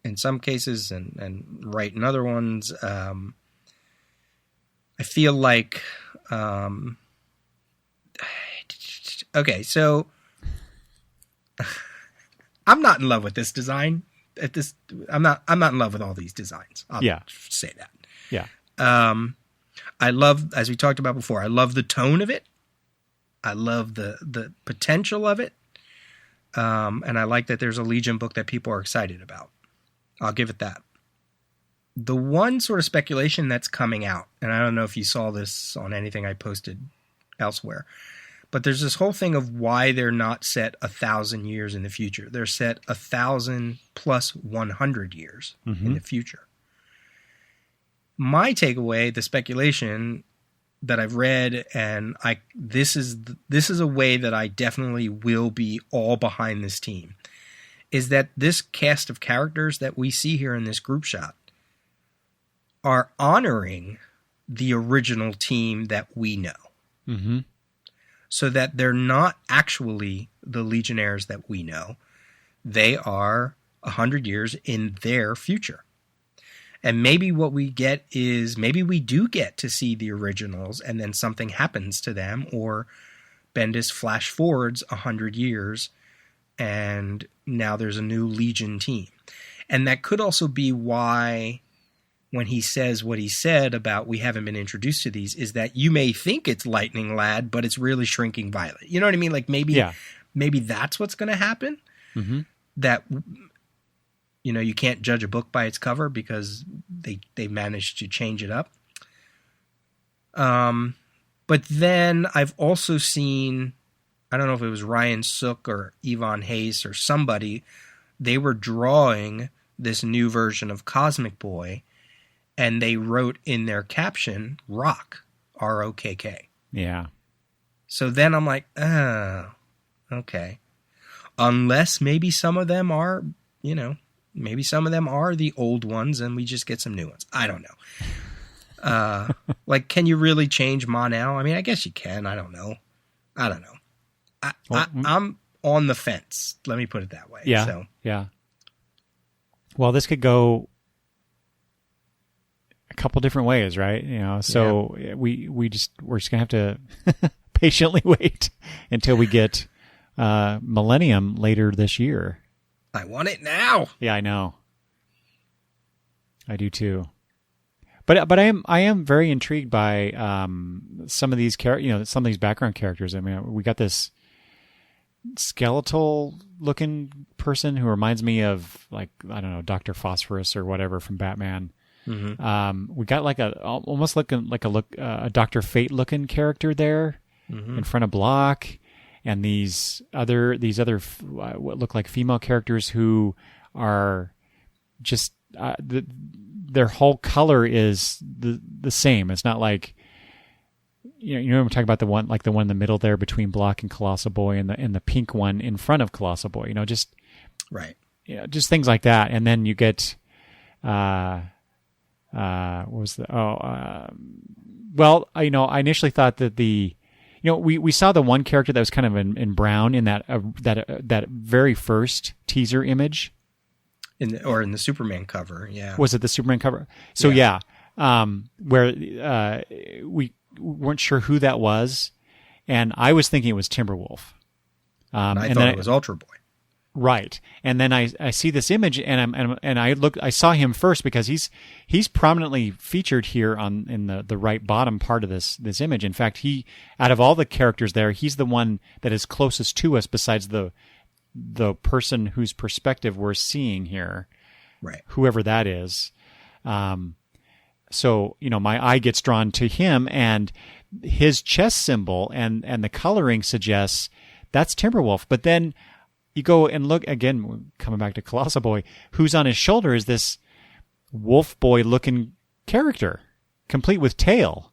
in some cases and right in other ones. I feel like okay, so I'm not in love with this design. I'm not in love with all these designs. I'll say that. Yeah. I love, as we talked about before, I love the tone of it. I love the potential of it. And I like that there's a Legion book that people are excited about. I'll give it that. The one sort of speculation that's coming out, and I don't know if you saw this on anything I posted elsewhere, but there's this whole thing of why they're not set 1,000 years in the future. They're set 1,000 plus 100 years in the future. My takeaway, the speculation that I've read, and this is a way that I definitely will be all behind this team, is that this cast of characters that we see here in this group shot are honoring the original team that we know. Mm-hmm. So that they're not actually the Legionnaires that we know. They are 100 years in their future. And maybe what we get is, maybe we do get to see the originals and then something happens to them, or Bendis flash forwards 100 years and now there's a new Legion team. And that could also be why, when he says what he said about we haven't been introduced to these, is that you may think it's Lightning Lad, but it's really Shrinking Violet. You know what I mean? Like maybe that's what's going to happen. Mm-hmm. That, you can't judge a book by its cover because they managed to change it up. But then I've also seen, I don't know if it was Ryan Sook or Yvonne Hayes or somebody, they were drawing this new version of Cosmic Boy, and they wrote in their caption, Rock, R-O-K-K. Yeah. So then I'm like, oh, okay. Unless maybe some of them are, maybe some of them are the old ones and we just get some new ones. I don't know. Like, can you really change Mon-El? I mean, I guess you can. I don't know. I'm on the fence. Let me put it that way. Yeah. So. Yeah. Well, this could go a couple different ways, right? So we're just gonna have to patiently wait until we get Millennium later this year. I want it now. Yeah, I know. I do too. But I am very intrigued by some of these some of these background characters. I mean, we got this skeletal looking person who reminds me of, like, I don't know, Dr. Phosphorus or whatever from Batman. Mm-hmm. We got like a Dr. Fate looking character there in front of Block. And these other what look like female characters who are just their whole color is the same. It's not like I'm talking about the one in the middle there between Block and Colossal Boy, and the pink one in front of Colossal Boy. Just right. Just things like that. And then you get what was the well, I initially thought that we saw the one character that was kind of in brown in that very first teaser image, in the Superman cover. Yeah, was it the Superman cover? So where we weren't sure who that was, and I was thinking it was Timberwolf. I thought it was Ultra Boy. Right, and then I see this image, and I saw him first because he's prominently featured here in the right bottom part of this image. In fact, out of all the characters there, he's the one that is closest to us, besides the person whose perspective we're seeing here, right? Whoever that is. So my eye gets drawn to him, and his chest symbol and the coloring suggests that's Timberwolf, but then you go and look again, coming back to Colossal Boy, who's on his shoulder is this wolf boy looking character, complete with tail.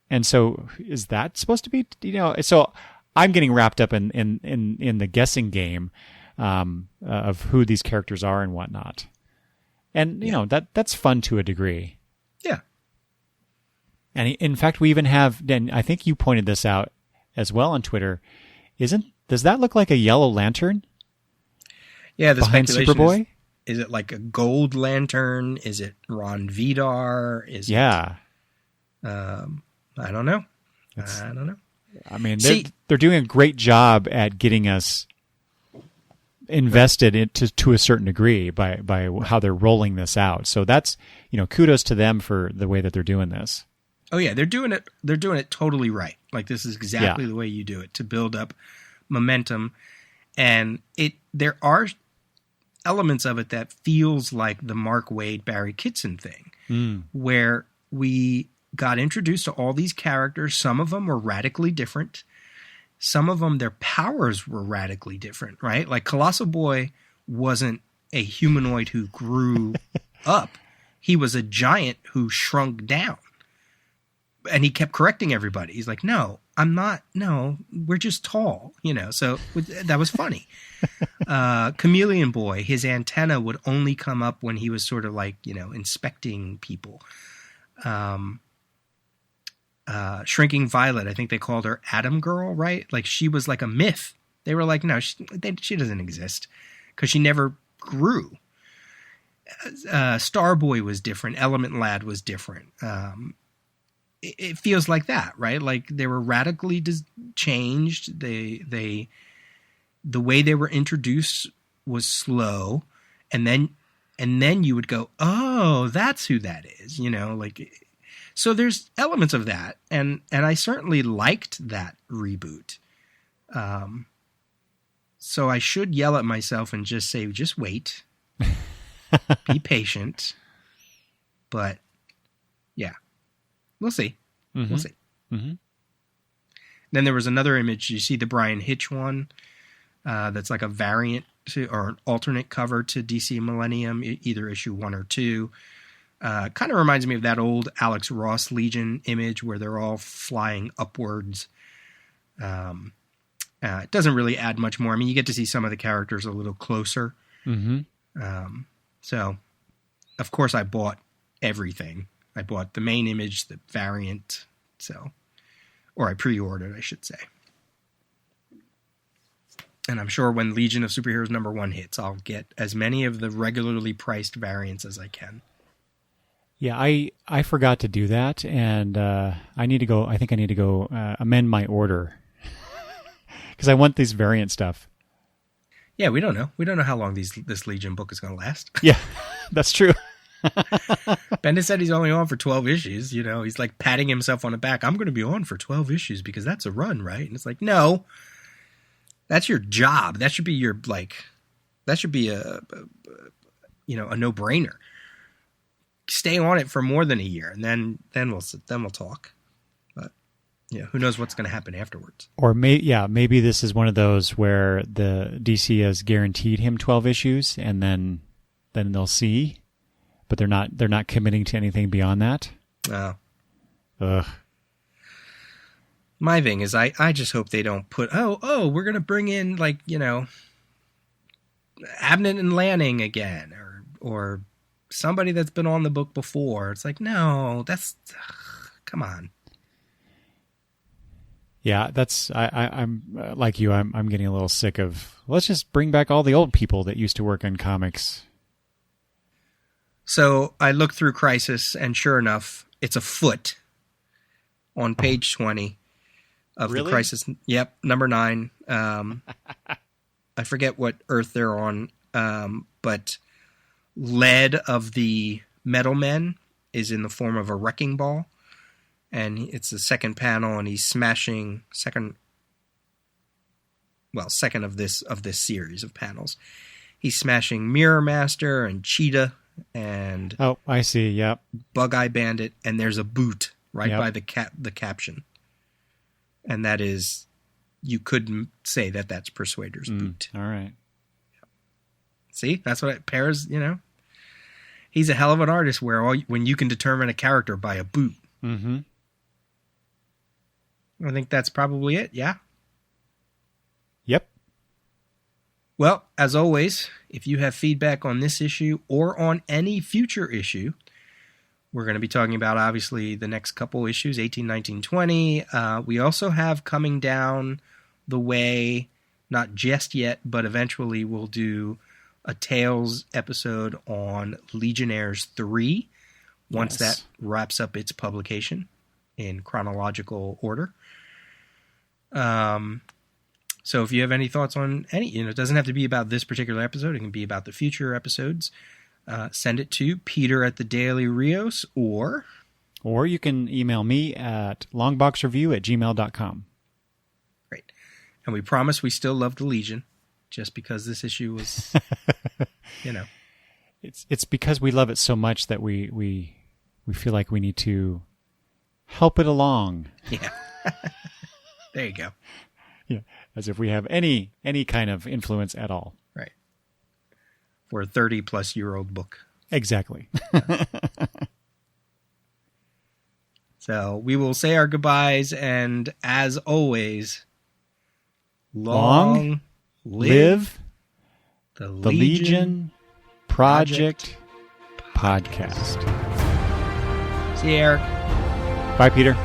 And so is that supposed to be, so I'm getting wrapped up in the guessing game of who these characters are and whatnot. And, that's fun to a degree. Yeah. And in fact, we even have, and I think you pointed this out as well on Twitter, does that look like a yellow lantern? Yeah, the behind speculation Superboy? Is it like a gold lantern? Is it Ron Vidar? Yeah. I don't know. I don't know. I mean, they're doing a great job at getting us invested to a certain degree by how they're rolling this out. So that's, kudos to them for the way that they're doing this. Oh yeah, they're doing it totally right. Like this is exactly the way you do it to build up momentum. And there are elements of it that feels like the Mark Waid, Barry Kitson thing, where we got introduced to all these characters. Some of them were radically different. Some of them, their powers were radically different, right? Like Colossal Boy wasn't a humanoid who grew up. He was a giant who shrunk down. And he kept correcting everybody. He's like, no, I'm not. No, we're just tall, So that was funny. Chameleon Boy, his antenna would only come up when he was sort of like, inspecting people. Shrinking Violet, I think they called her Atom Girl, right? Like she was like a myth. They were like, no, she doesn't exist because she never grew. Starboy was different. Element Lad was different. It feels like that, right? Like they were radically changed. The way they were introduced was slow, and then you would go, oh, that's who that is, So there's elements of that, and I certainly liked that reboot. So I should yell at myself and just say, just wait, be patient, but yeah. We'll see. Mm-hmm. We'll see. Mm-hmm. Then there was another image. You see the Brian Hitch one that's like a variant or an alternate cover to DC Millennium, either issue 1 or 2. Kind of reminds me of that old Alex Ross Legion image where they're all flying upwards. It doesn't really add much more. I mean, you get to see some of the characters a little closer. Mm-hmm. So, of course, I bought everything. I bought the main image, the variant, or I pre-ordered, I should say. And I'm sure when Legion of Superheroes #1 hits, I'll get as many of the regularly priced variants as I can. Yeah, I forgot to do that, and I need to go. I think I need to go amend my order because I want this variant stuff. Yeah, we don't know. We don't know how long this Legion book is going to last. Yeah, that's true. Bendis said he's only on for 12 issues. He's like patting himself on the back. I'm going to be on for 12 issues because that's a run, right? And it's like, no, that's your job. That should be that should be a no-brainer. Stay on it for more than a year, and then we'll talk. But who knows what's going to happen afterwards? Or maybe this is one of those where the DC has guaranteed him 12 issues, and then they'll see. But they're not committing to anything beyond that. Oh. Ugh. My thing is I just hope they don't put we're gonna bring in Abnett and Lanning again or somebody that's been on the book before. It's like, no, that's come on. Yeah, that's I'm like you. I'm getting a little sick of. Let's just bring back all the old people that used to work on comics. So I looked through Crisis, and sure enough, it's a foot on page 20 of the Crisis. Yep, #9. I forget what Earth they're on, but lead of the Metal Men is in the form of a wrecking ball, and it's the second panel, and he's smashing second of this series of panels. He's smashing Mirror Master and Cheetah. And I see. Yep. Bug-Eye Bandit, and there's a boot right by the caption, and that is, you couldn't say that's Persuader's boot. All right. See, that's what it pairs. He's a hell of an artist. When you can determine a character by a boot. Mm-hmm. I think that's probably it. Yeah. Yep. Well, as always, if you have feedback on this issue or on any future issue, We're going to be talking about, obviously, the next couple issues, 18, 19, 20. We also have coming down the way, not just yet, but eventually we'll do a Tales episode on Legionnaires 3 once that wraps up its publication in chronological order. So if you have any thoughts on any, it doesn't have to be about this particular episode. It can be about the future episodes. Send it to Peter@thedailyrios or you can email me at longboxreview@gmail.com. Great. And we promise we still love the Legion, just because this issue was, It's because we love it so much that we feel like we need to help it along. Yeah. There you go. Yeah, as if we have any kind of influence at all. Right. For a 30-plus-year-old book. Exactly. So we will say our goodbyes, and as always, long live the Legion Project Podcast. See you, Eric. Bye, Peter.